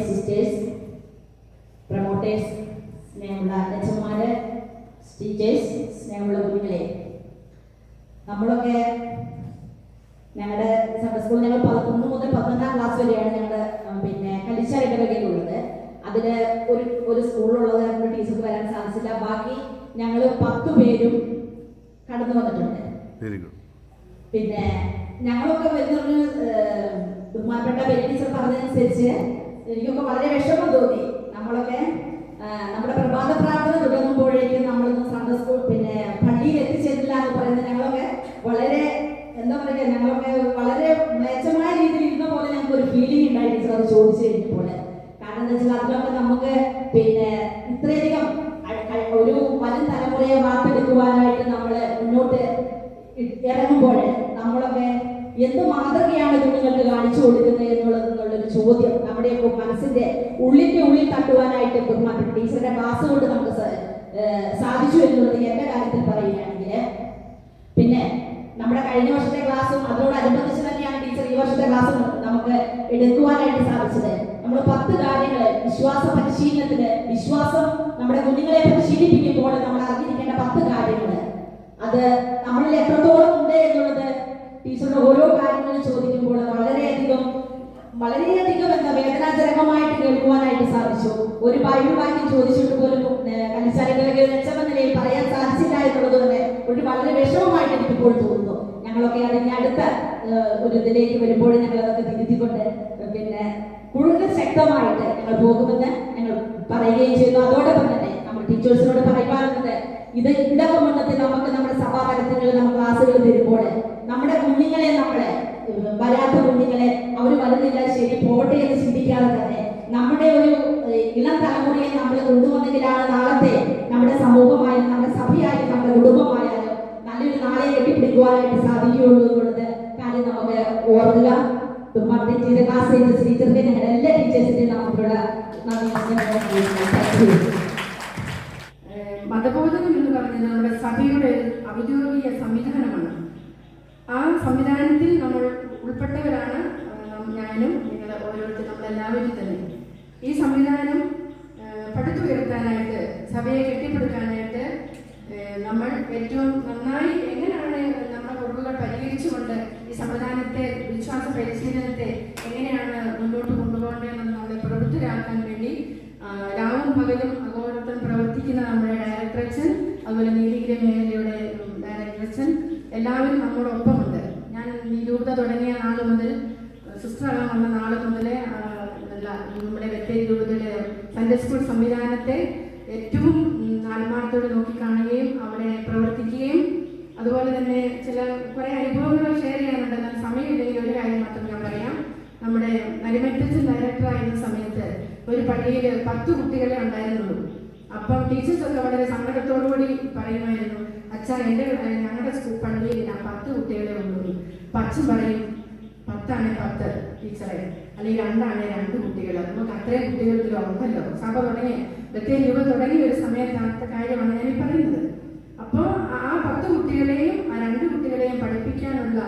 സിസ്റ്റേഴ്സ്, പ്രൊമോട്ടേഴ്സ്, സ്നേഹമുള്ള അച്ഛന്മാര്, ടീച്ചേഴ്സ്, സ്നേഹമുള്ള കുട്ടികളെ, നമ്മളൊക്കെ ഞങ്ങളുടെ സൺഡേ സ്കൂൾ ഞങ്ങൾ 1 മുതൽ 12ാം ക്ലാസ് വരെയാണ് ഞങ്ങളുടെ കലിച്ചാർ ഇടവകയിലുള്ളത്. അതില് ഒരു സ്കൂളിലുള്ളത് നമ്മുടെ ടീച്ചർക്ക് വരാൻ സാധിച്ചില്ല. ബാക്കി ഞങ്ങൾ 10 പേരും കടന്നു വന്നിട്ടുണ്ട്. പിന്നെ ഞങ്ങളൊക്കെ വരുന്ന ബഹുമാനപ്പെട്ട ബെന്നി ടീച്ചർ പറഞ്ഞതനുസരിച്ച് എനിക്കൊക്കെ വളരെ വിഷമം തോന്നി. നമ്മളൊക്കെ നമ്മുടെ പ്രഭാത പ്രാർത്ഥന തുടങ്ങുമ്പോഴേക്കും നമ്മളൊന്ന് സൺഡേ സ്കൂൾ പള്ളിയിൽ എത്തിച്ചേരില്ല എന്ന് പറയുന്നത് ഞങ്ങളൊക്കെ വളരെ എന്താ പറയുക, ഞങ്ങളൊക്കെ വളരെ മെച്ചമായ രീതിയിൽ ഇരുന്ന പോലെ ഞങ്ങൾക്ക് ഒരു ഫീലിംഗ് ഉണ്ടായി ടീച്ചർ അത് ചോദിച്ചു കഴിഞ്ഞപ്പോൾ. കാരണം എന്താ വെച്ചാൽ അതിലൊക്കെ നമുക്ക് ഇത്രയധികം ഒരു വരും തലമുറയെ വാർത്തെടുക്കുവാനായിട്ട് നമ്മൾ മുന്നോട്ട് ഇറങ്ങുമ്പോൾ നമ്മളൊക്കെ എന്ത് മാതൃകയാണ് കുഞ്ഞുങ്ങൾക്ക് കാണിച്ചു കൊടുക്കുന്നത് എന്നുള്ളൊരു ചോദ്യം നമ്മുടെ മനസ്സിന്റെ ഉള്ളിൽ തട്ടുവാനായിട്ട് ബഹുമാനപ്പെട്ട ടീച്ചറുടെ ക്ലാസ് കൊണ്ട് നമുക്ക് സാധിച്ചു എന്നുള്ളത് എന്റെ കാര്യത്തിൽ പറയുകയാണെങ്കിൽ. പിന്നെ നമ്മുടെ കഴിഞ്ഞ വർഷത്തെ ക്ലാസ്സും അതിനോടനുബന്ധിച്ച് തന്നെയാണ് ടീച്ചർ ഈ വർഷത്തെ ക്ലാസ്സും നമുക്ക് എടുക്കുവാനായിട്ട് സാധിച്ചത്. നമ്മൾ 10 കാര്യങ്ങൾ വിശ്വാസ പരിശീലനത്തിന്, വിശ്വാസം നമ്മുടെ കുഞ്ഞുങ്ങളെ പരിശീലിപ്പിക്കുമ്പോൾ നമ്മൾ അറിഞ്ഞിരിക്കേണ്ട 10 കാര്യങ്ങൾ, അത് നമ്മളിൽ എത്രത്തോളം ഉണ്ട് എന്നുള്ളത് ടീച്ചറുടെ ഓരോ കാര്യങ്ങളും ചോദിക്കുമ്പോൾ വളരെയധികം വേദനാജനകമായിട്ട് കേൾക്കുവാനായിട്ട് സാധിച്ചു. ഒരു ബൈബിൾ വാക്യം ചോദിച്ചിട്ട് പോലും കലിച്ചാരികളെ മെച്ചമെന്ന നിലയിൽ പറയാൻ സാധിച്ചില്ല എന്നുള്ളത് തന്നെ വളരെ വിഷമമായിട്ട് എനിക്കിപ്പോൾ തോന്നുന്നു. ഞങ്ങളൊക്കെ അതിന്റെ അടുത്ത ഒരു ഇതിലേക്ക് വരുമ്പോൾ ഞങ്ങൾ അതൊക്കെ തിരുത്തിക്കൊണ്ട് പിന്നെ കൂടുതൽ ശക്തമായിട്ട് ഞങ്ങൾ പോകുമെന്ന് ഞങ്ങൾ പറയുകയും ചെയ്യുന്നു. അതോടൊപ്പം തന്നെ നമ്മൾ ടീച്ചേഴ്സിനോട് പറയുവാറുണ്ട്, ഇത് ഇടവമണ്ഡലത്തിൽ നമുക്ക് നമ്മുടെ സഭാതലത്തിൽ നമ്മൾ ക്ലാസ്സുകൾ തരുമ്പോൾ നമ്മുടെ കുഞ്ഞുങ്ങളെ വരാത്ത കുഞ്ഞുങ്ങളെ അവർ വരുന്നില്ല ശരി പോട്ടെ എന്ന് ചിന്തിക്കാതെ തന്നെ നമ്മുടെ ഒരു ഇളം തലമുറയെ നമ്മൾ കൊണ്ടുവന്നെങ്കിലാണ് നാളത്തെ നമ്മുടെ സമൂഹമായാലും നമ്മുടെ സഭയായാലും നമ്മുടെ കുടുംബമായാലും നല്ലൊരു നാളെ കെട്ടിപ്പിടിക്കുവാനായിട്ട് സാധിക്കുകയുള്ളൂ എന്നുള്ളത് കാര്യം നമുക്ക് ഓർക്കുക. ബഹുമാനപ്പെട്ട ടീച്ചറിന്റെ ഞങ്ങളുടെ എല്ലാ ടീച്ചേഴ്സിന്റെയും നമുക്കുള്ള മതബോധനം എന്ന് പറയുന്നത് നമ്മുടെ സഭയുടെ ഔദ്യോഗിക സംവിധാനമാണ്. ആ സംവിധാനത്തിൽ നമ്മൾ ഉൾപ്പെട്ടവരാണ് ഞാനും നിങ്ങൾ ഓരോരുത്തരും നമ്മളെല്ലാവരും തന്നെ. ഈ സംവിധാനം പടുത്തുയർത്താനായിട്ട് സഭയെ കെട്ടിപ്പടുക്കാനായിട്ട് നമ്മൾ ഏറ്റവും നന്നായി എങ്ങനെയാണ് നമ്മുടെ കുറവുകൾ പരിഹരിച്ചുകൊണ്ട് ഈ സംവിധാനത്തെ വിശ്വാസ പരിശീലനത്തെ എങ്ങനെയാണ് മുന്നോട്ട് കൊണ്ടുപോകേണ്ടതെന്ന് നമ്മളെ പ്രവൃത്തിരാക്കാൻ വേണ്ടി രാവും പകലും അഹോരാത്രം പ്രവർത്തിക്കുന്ന നമ്മുടെ ഡയറക്ടറച്ഛൻ, അതുപോലെ നീലഗിരി മേഖലയുടെ ഡയറക്ടറച്ഛൻ എല്ലാവരും നമ്മോടൊപ്പമുണ്ട്. ഞാൻ ഈ രൂപത തുടങ്ങിയ നാൾ മുതൽ സിസ്റ്ററാകാൻ വന്ന നാൾ മുതലേ നമ്മുടെ ബത്തേരി രൂപതയിലെ സൺഡേ സ്കൂൾ സംവിധാനത്തെ ഏറ്റവും ആത്മാർത്ഥത്തോടെ നോക്കിക്കാണുകയും അവിടെ പ്രവർത്തിക്കുകയും അതുപോലെ തന്നെ കുറേ അനുഭവങ്ങൾ ഷെയർ ചെയ്യാനുണ്ട്. എന്നാൽ സമയമില്ലെങ്കിൽ ഒരു കാര്യം മാത്രം ഞാൻ പറയാം. നമ്മുടെ നരിമറ്റത്തിൽ ഡയറക്ടറായിരുന്ന സമയത്ത് ഒരു പള്ളിയിൽ 10 കുട്ടികളെ ഉണ്ടായിരുന്നുള്ളൂ. അപ്പം ടീച്ചേഴ്സൊക്കെ വളരെ സങ്കടത്തോടുകൂടി പറയുമായിരുന്നു, അച്ഛാ ഞങ്ങളുടെ പള്ളിയിൽ 10 കുട്ടികളെ ഉള്ളൂ. അപ്പം അച്ഛൻ പറയും 10 10 ടീച്ചറെ, അല്ലെങ്കിൽ 2 2 കുട്ടികൾ, നമുക്ക് അത്രയും കുട്ടികൾക്ക് ഉണ്ടല്ലോ. സഭ തുടങ്ങി ബത്തേരി രൂപ തുടങ്ങിയ ഒരു സമയത്താത്ത കാര്യമാണ് ഞാൻ പറയുന്നത്. അപ്പോൾ ആ 10 കുട്ടികളെയും ആ 2 കുട്ടികളെയും പഠിപ്പിക്കാനുള്ള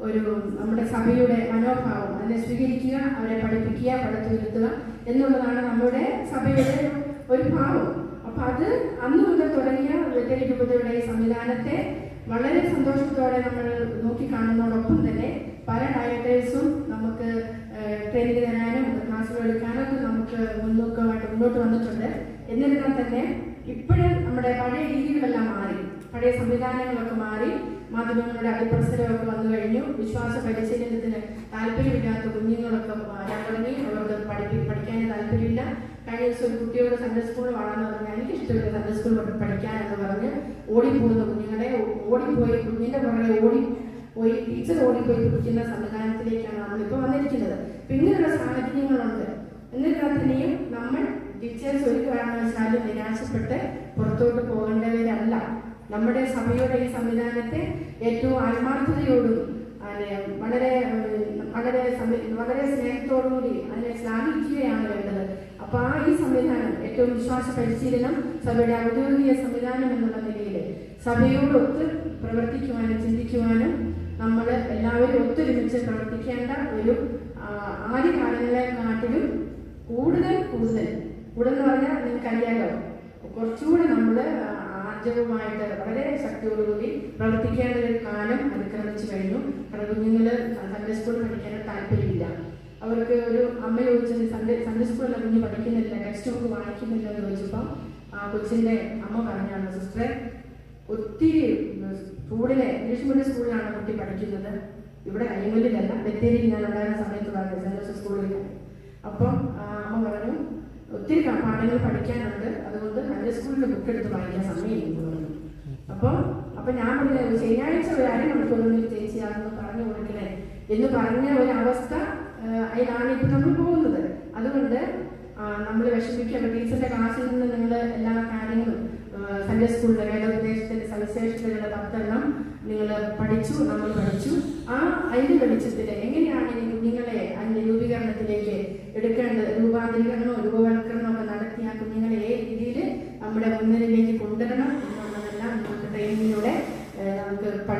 ഒരു നമ്മുടെ സഭയുടെ മനോഭാവം, അതിനെ സ്വീകരിക്കുക, അവരെ പഠിപ്പിക്കുക, പടുത്തുയർത്തുക എന്നുള്ളതാണ് നമ്മുടെ സഭയുടെ ഒരു ഭാവം. അപ്പം അത് അന്ന് മുതൽ തുടങ്ങിയ ബത്തേരി രൂപതയുടെ ഈ സംവിധാനത്തെ വളരെ സന്തോഷത്തോടെ നമ്മൾ നോക്കിക്കാണുന്നതോടൊപ്പം തന്നെ പല ഡയറക്ടേഴ്സും നമുക്ക് ട്രെയിനിങ് തരാനും ക്ലാസ്സുകൾ എടുക്കാനും ഒക്കെ നമുക്ക് മുന്നോട്ട് വന്നിട്ടുണ്ട്. എന്നിരുന്നാൽ തന്നെ ഇപ്പോഴും നമ്മുടെ പഴയ രീതികളെല്ലാം മാറി, പഴയ സംവിധാനങ്ങളൊക്കെ മാറി, മാധ്യമങ്ങളുടെ അതിപ്രസരമൊക്കെ വന്നു കഴിഞ്ഞു. വിശ്വാസ പരിശീലനത്തിന് താല്പര്യമില്ലാത്ത കുഞ്ഞുങ്ങളൊക്കെ വരാൻ തുടങ്ങി. അവർക്ക് പഠിക്കാൻ താല്പര്യമില്ല. കഴിഞ്ഞ ദിവസം ഒരു കുട്ടിയോട് സൺഡേ സ്കൂൾ വളർന്നു പറഞ്ഞാൽ എനിക്കിഷ്ടമില്ല സൺഡേ സ്കൂൾ പഠിക്കാനെന്ന് പറഞ്ഞ് ഓടിപ്പോകുന്ന കുഞ്ഞുങ്ങളെ ഓടിപ്പോയി കുഞ്ഞിൻ്റെ പുറകെ ഓടിപ്പോയി ടീച്ചർ ഓടിപ്പോയി പിടിക്കുന്ന സംവിധാനത്തിലേക്കാണ് നമ്മളിപ്പോൾ വന്നിരിക്കുന്നത്. പിന്നെയുള്ള സാഹചര്യങ്ങളുണ്ട്. എന്നിരുന്നാൽ തന്നെയും നമ്മൾ ടീച്ചേഴ്സ് ഒരു കാരണവശാലും നിരാശപ്പെട്ട് പുറത്തോട്ട് പോകേണ്ടവരല്ല. നമ്മുടെ സഭയുടെ ഈ സംവിധാനത്തെ ഏറ്റവും ആത്മാർത്ഥതയോടും വളരെ വളരെ വളരെ സ്നേഹത്തോടുകൂടി അതിനെ ശ്ലാഘിക്കുകയാണ് വേണ്ടത്. അപ്പോൾ ഈ സംവിധാനം ഏറ്റവും വിശ്വാസ പരിശീലനം സഭയുടെ ഔദ്യോഗിക സംവിധാനം എന്നുള്ള നിലയിൽ സഭയോടൊത്ത് പ്രവർത്തിക്കുവാനും ചിന്തിക്കുവാനും നമ്മൾ എല്ലാവരും ഒത്തൊരുമിച്ച് പ്രവർത്തിക്കേണ്ട ഒരു ആദ്യകാലങ്ങളെക്കാട്ടിലും കൂടുതൽ എന്ന് പറഞ്ഞാൽ നിങ്ങൾക്കറിയാലോ, കുറച്ചുകൂടെ നമ്മൾ ആർജവമായിട്ട് വളരെ ശക്തിയോടുകൂടി പ്രവർത്തിക്കേണ്ട ഒരു കാലം അതിക്രമിച്ചു കഴിഞ്ഞു. കാരണം കുഞ്ഞുങ്ങൾ സൺഡേ സ്കൂളിൽ പഠിക്കാൻ താല്പര്യമില്ല. അവർക്ക് ഒരു അമ്മ ചോദിച്ചത് സൺഡേ സ്കൂളിലെ കുഞ്ഞ് പഠിക്കുന്നില്ല, ടെക്സ്റ്റ് ബുക്ക് വായിക്കുന്നില്ല എന്ന് ചോദിച്ചപ്പോൾ ആ കൊച്ചിൻ്റെ അമ്മ പറഞ്ഞാണ്, സിസ്റ്ററെ ഒത്തിരി സ്കൂളിലെ ഇംഗ്ലീഷ് മീഡിയം സ്കൂളിലാണ് കുട്ടി പഠിക്കുന്നത്, ഇവിടെ കൈമല്ലിലല്ല, ബത്തേരിയിൽ ഞാൻ ഉണ്ടായിരുന്ന സമയത്ത് പറഞ്ഞു സെൻറ് ജോസഫ് സ്കൂളിൽ. അപ്പം അമ്മ പറഞ്ഞു ഒത്തിരി പാഠങ്ങൾ പഠിക്കാനുണ്ട്, അതുകൊണ്ട് സൺഡേ സ്കൂളിൽ ബുക്ക് എടുത്ത് വായിക്കാൻ സമയമില്ലെന്ന് പറഞ്ഞു. അപ്പം ഞാൻ പറഞ്ഞു ശനിയാഴ്ച ഒരു അരമണിക്കൂറൊന്നും ചേച്ചി അതൊന്ന് പറഞ്ഞു കൊടുക്കണേ എന്ന് പറഞ്ഞ ഒരവസ്ഥ അതിലാണ് ഇപ്പം നമ്മൾ പോകുന്നത്. അതുകൊണ്ട് നമ്മൾ വിഷമിക്കുക. ടീച്ചറിന്റെ ക്ലാസ്സിൽ നിന്ന് നിങ്ങൾ എല്ലാ കാര്യങ്ങളും സൺഡേ സ്കൂളിലെ വേദോപദേശത്തിന്റെ സവിശേഷതകളുടെ 10 നിങ്ങൾ പഠിച്ചു, നമ്മൾ പഠിച്ചു. അതിന്റെ വെളിച്ചത്തിൽ എങ്ങനെയാണ് ഈ കുഞ്ഞുങ്ങളെ അതിന്റെ രൂപീകരണത്തിലേക്ക് എടുക്കേണ്ടത്, രൂപവൽക്കരണവും ഒക്കെ നടത്തി ആ കുഞ്ഞുങ്ങളെ ഏത് രീതിയിൽ നമ്മുടെ മുന്നിലേക്ക് കൊണ്ടുവരണം എന്നുള്ളതെല്ലാം നമുക്ക് ട്രെയിനിങ്ങിലൂടെ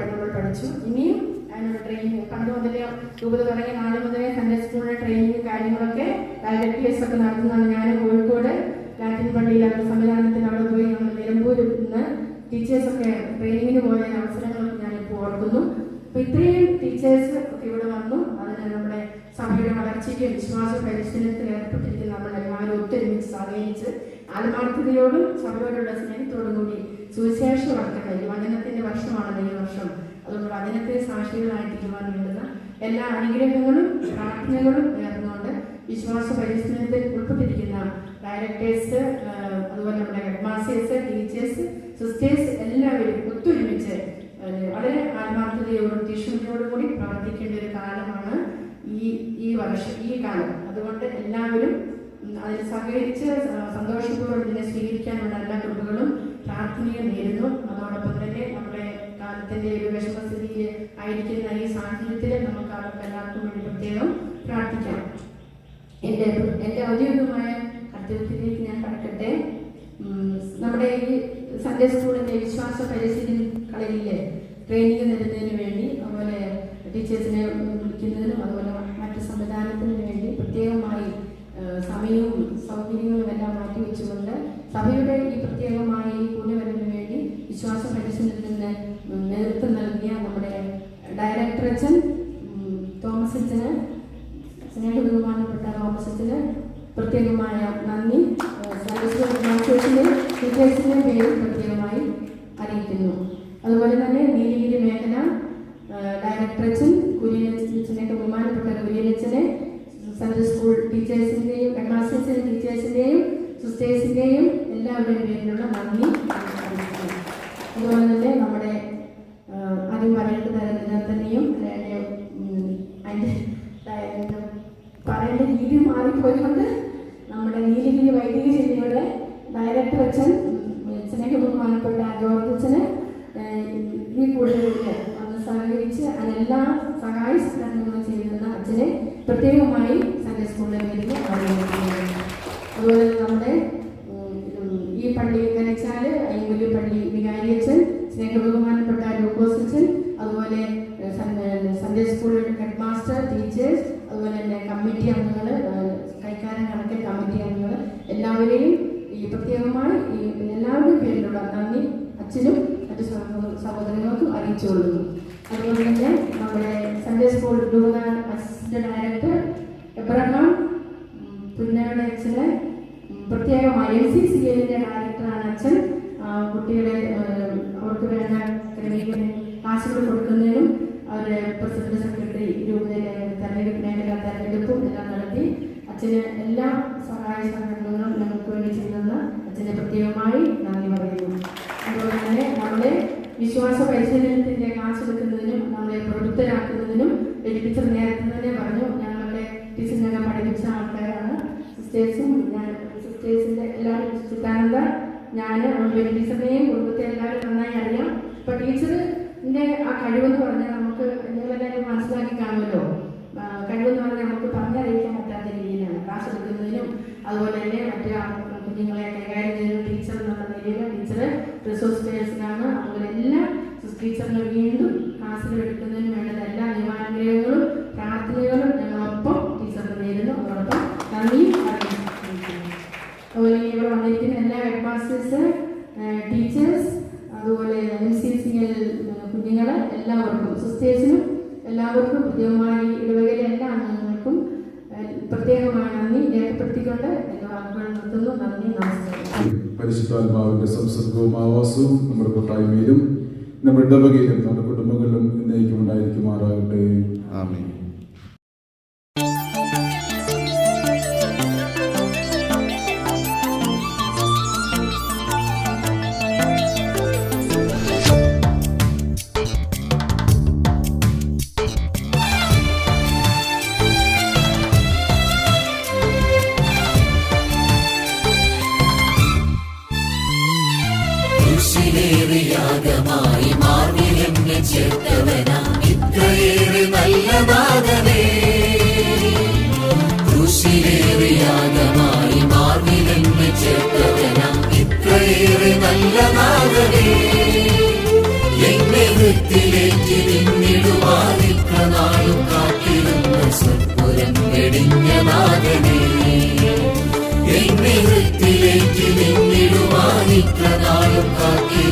നമ്മൾ പഠിച്ചു. ഇനിയും അതിനുള്ള ട്രെയിനിങ് പണ്ട് മുതലേ രൂപത തുടങ്ങിയ നാളെ മുതലേ സൺഡേ സ്കൂളിലെ ട്രെയിനിങ് കാര്യങ്ങളൊക്കെ ഡയറക്ടേഴ്സ് ഒക്കെ നടത്തുന്നതാണ്. ഞാൻ കോഴിക്കോട് ലാറ്റിൻ പള്ളിയിൽ അവരുടെ സംവിധാനത്തിന് അവിടെ പോയി നമ്മൾ നിലമ്പൂരിൽ നിന്ന് ടീച്ചേഴ്സൊക്കെ ട്രെയിനിങ്ങിന് പോയ അവസരങ്ങളൊക്കെ ഞാനിപ്പോൾ ഓർക്കുന്നു. അപ്പോൾ ഇത്രയും ടീച്ചേഴ്സ് ഒക്കെ ഇവിടെ വന്നു. അതിന് നമ്മുടെ സഭയുടെ വളർച്ചയ്ക്ക് വിശ്വാസ പരിശീലനത്തിൽ ഏർപ്പെട്ടിരിക്കുന്ന നമ്മളെല്ലാവരും ഒത്തൊരുമിച്ച് സഹകരിച്ച് ആത്മാർത്ഥതയോടും സഭയോടുള്ള സ്നേഹത്തോടും കൂടി സുവിശേഷം വർക്കണം. ഈ വചനത്തിന്റെ വർഷമാണ് ഈ വർഷം. അതുകൊണ്ട് വചനത്തെ സാക്ഷികളായി തീരുവാൻ വേണ്ടുന്ന എല്ലാ അനുഗ്രഹങ്ങളും പ്രാർത്ഥനകളും നേർന്നുകൊണ്ട് വിശ്വാസ പരിശീലനത്തിൽ ഉൾപ്പെട്ടിരിക്കുന്ന ഡയറക്ടേഴ്സ്, അതുപോലെ നമ്മുടെ ഹെഡ് മാസ്റ്റേഴ്സ്, ടീച്ചേഴ്സ്, സിസ്റ്റേഴ്സ് എല്ലാവരും ഒത്തൊരുമിച്ച് വളരെ ആത്മാർത്ഥതയോടും തീക്ഷ്ണതയോടും കൂടി പ്രവർത്തിക്കേണ്ട ഒരു കാലമാണ് ഈ കാലം. അതുകൊണ്ട് എല്ലാവരും അതിൽ സഹകരിച്ച് സന്തോഷപൂർവ്വം ഇതിനെ സ്വീകരിക്കാനുള്ള എല്ലാ കൃപകളും പ്രാർത്ഥനയും നേരുന്നു. അതോടൊപ്പം തന്നെ നമ്മുടെ കാലത്തിന്റെ ഒരു വിഷമസ്ഥിതിയിൽ ആയിരിക്കുന്ന ഈ സാഹചര്യത്തിൽ നമുക്ക് അവർക്ക് എല്ലാവർക്കും വേണ്ടി പ്രത്യേകം പ്രാർത്ഥിക്കാം. എൻ്റെ ഔദ്യോഗികമായ കർത്തവ്യത്തിലേക്ക് ഞാൻ കടക്കട്ടെ. നമ്മുടെ ഈ സൺഡേ സ്കൂളിന്റെ വിശ്വാസ പരിശീലന കളരിയിലെ ട്രെയിനിങ് നേടുന്നതിന് വേണ്ടി, അതുപോലെ ടീച്ചേഴ്സിനെ വിളിക്കുന്നതിനും അതുപോലെ മറ്റ് സംവിധാനത്തിന് വേണ്ടി പ്രത്യേകമായി സമയവും സൗകര്യങ്ങളും എല്ലാം മാറ്റിവെച്ചുകൊണ്ട് സഭയുടെ ഈ പ്രത്യേകമായി കൂടിവരവിന് വേണ്ടി വിശ്വാസ പരിശീലനത്തിന് നേതൃത്വം നൽകിയ നമ്മുടെ ഡയറക്ടർ അച്ഛൻ തോമസ് അച്ഛന്, സ്നേഹബഹുമാനപ്പെട്ട തോമസ് അച്ഛന് പ്രത്യേകമായ നന്ദി ടീച്ചേഴ്സിന്റെ പേരിൽ പ്രത്യേകമായി അറിയിക്കുന്നു. അതുപോലെ തന്നെ നീലഗിരി മേഖല ഡയറക്ടർ അച്ഛൻ കുര്യനച്ഛനെ, ബഹുമാനപ്പെട്ട കുര്യനച്ഛനെ, സൺഡേ സ്കൂൾ ടീച്ചേഴ്സിന്റെയും ഹെഡ് മാസ്റ്റേഴ്സിന്റെയും ടീച്ചേഴ്സിന്റെയും സിസ്റ്റേഴ്സിന്റെയും എല്ലാവരുടെയും പേരിലുള്ള നന്ദി അറിയിക്കുന്നു. അതുപോലെ തന്നെ നമ്മുടെ ആദ്യം പറയേണ്ടത് തന്നെയും അതിൻ്റെ പറയേണ്ട രീതി മാറിപ്പോയിക്കൊണ്ട് നമ്മുടെ നീലഗിരി വൈദിക ജില്ലയുടെ ഡയറക്ടർ അച്ഛൻ ബഹുമാനപ്പെട്ട ജോർജ് അച്ഛന് ഈ കൂടുതലിൽ അത് സഹകരിച്ച് അതിനെല്ലാ സഹായ സഹകരണങ്ങളും ചെയ്യുന്ന അച്ഛനെ പ്രത്യേകമായി സൺഡേ സ്കൂളിലെ പേരിൽ അറിയിക്കുന്നു. അതുപോലെ നമ്മുടെ ഈ പള്ളി കനച്ചാല് അയ്യങ്കുലി പള്ളി വികാരി അച്ഛൻ, സ്നേഹബഹുമാനപ്പെട്ട ലൂക്കോസ് അച്ഛൻ, അതുപോലെ Sunday school head master, teachers, അതുപോലെ തന്നെ കമ്മിറ്റി അംഗങ്ങൾ, കൈക്കാരൻ കണക്കൻ കമ്മിറ്റി അംഗങ്ങൾ എല്ലാവരെയും ഈ പ്രത്യേകമായി ഈ എല്ലാവരുടെയും പേരിലുള്ള നന്ദി അച്ഛനും മറ്റു സഹോദരങ്ങൾക്കും അറിയിച്ചുകൊള്ളുന്നു. അതുപോലെ തന്നെ നമ്മുടെ Sunday school assistant director Abraham പുന്നയുടെ അച്ഛന് പ്രത്യേകമായി MCCLന്റെ ഡയറക്ടറാണ് അച്ഛൻ. കുട്ടികളെ അവർക്ക് വേണ്ട ക്ലാസുകൾ കൊടുക്കുന്നതിനും അവരുടെ പ്രസിഡന്റ് സെക്രട്ടറി തെരഞ്ഞെടുപ്പും എല്ലാം നടത്തി അച്ഛന് എല്ലാ സഹായ സഹകരണങ്ങളും ഞങ്ങൾക്ക് വേണ്ടി ചെയ്യുന്ന അച്ഛനെ പ്രത്യേകമായി നന്ദി പറയുന്നു. അതുപോലെ തന്നെ നമ്മുടെ വിശ്വാസ പരിശീലനത്തിന്റെ ക്ലാസ് എടുക്കുന്നതിനും നമ്മളെ പ്രവൃത്തരാക്കുന്നതിനും ടീച്ചർ നേരത്തെ തന്നെ പറഞ്ഞു, ഞങ്ങളുടെ ടീച്ചറിനെ പഠിപ്പിച്ച ആൾക്കാരാണ് സിസ്റ്റേഴ്സും. സിസ്റ്റേഴ്സിന്റെ എല്ലാവരും ചിത്താനന്ദ, ഞാൻ ടീച്ചറിനെയും കുടുംബത്തെ എല്ലാവരും നന്നായി അറിയാം. ഇപ്പൊ ടീച്ചറിന്റെ ആ കഴിവെന്ന് പറഞ്ഞാൽ നമുക്ക് നിങ്ങളെല്ലാവരും മനസ്സിലാക്കി കാണുമല്ലോ. കഴിവെന്ന് പറഞ്ഞാൽ നമുക്ക് പറഞ്ഞറിയിക്കാൻ പറ്റാത്ത രീതിയിലാണ് ക്ലാസ് എടുക്കുന്നതിനും അതുപോലെ തന്നെ മറ്റു കുഞ്ഞുങ്ങളെ കൈകാര്യം ചെയ്യുന്ന ടീച്ചർ എന്നുള്ള നിലയിൽ ടീച്ചർ റിസോഴ്സ് പേഴ്സണാണ്. അതുപോലെ എല്ലാ ടീച്ചറിനെ വീണ്ടും ക്ലാസ്സുകൾ എടുക്കുന്നതിന് വേണ്ട എല്ലാ നിയമാനുഗ്രഹങ്ങളും പ്രാർത്ഥനകളും ഞങ്ങളൊപ്പം ടീച്ചറിന് നേരുന്നു. അതോടൊപ്പം നന്ദിയും അറിയിക്കുന്നു. അതുപോലെ ഇവിടെ വന്നിരിക്കുന്ന എല്ലാ ഹെഡ് മാസ്റ്റേഴ്സ്, ടീച്ചേഴ്സ്, അതുപോലെ MCCL കുഞ്ഞുങ്ങൾ എല്ലാവർക്കും, സിസ്റ്റേഴ്സിനും എല്ലാവർക്കും പ്രത്യേകമായി ഇടവകയിലെ എല്ലാ അംഗങ്ങൾക്കും പ്രത്യേകമായ നന്ദി രേഖപ്പെടുത്തിക്കൊണ്ട് എൻ്റെ വാക്കുകൾ നിർത്തുന്നു. നന്ദി, നമസ്കാരം. പരിശുദ്ധാത്മാവിന്റെ സംസർഗവും ആവാസവും നമ്മുടെ കൂട്ടായ്മയിലും നമ്മുടെ ഇടവകയിലും നമ്മുടെ കുടുംബങ്ങളിലും എന്നേക്കും ഉണ്ടായിരിക്കുമാറാകട്ടെ. ആമേൻ. യാഗമായി മാർവിലെന്നെ ചേർത്തവനാ ഇത്രയേറെ നല്ല നാഥനേ. ക്രൂശിലേറെ യാഗമായി മാർവിലെന്നെ ചേർത്തവനാ ഇത്രയേറെ നല്ല നാഥനേ. എന്നെ വൃത്തിയിലേക്ക് നിന്നിടുവാനിത്ര നാളും കാത്തിരുന്ന സ്വപ്പുരം വെടിഞ്ഞ നാഥനേ. എന്നെ വൃത്തിയിലേക്ക് നിന്നിടുവാനിത്ര നാളും കാത്തി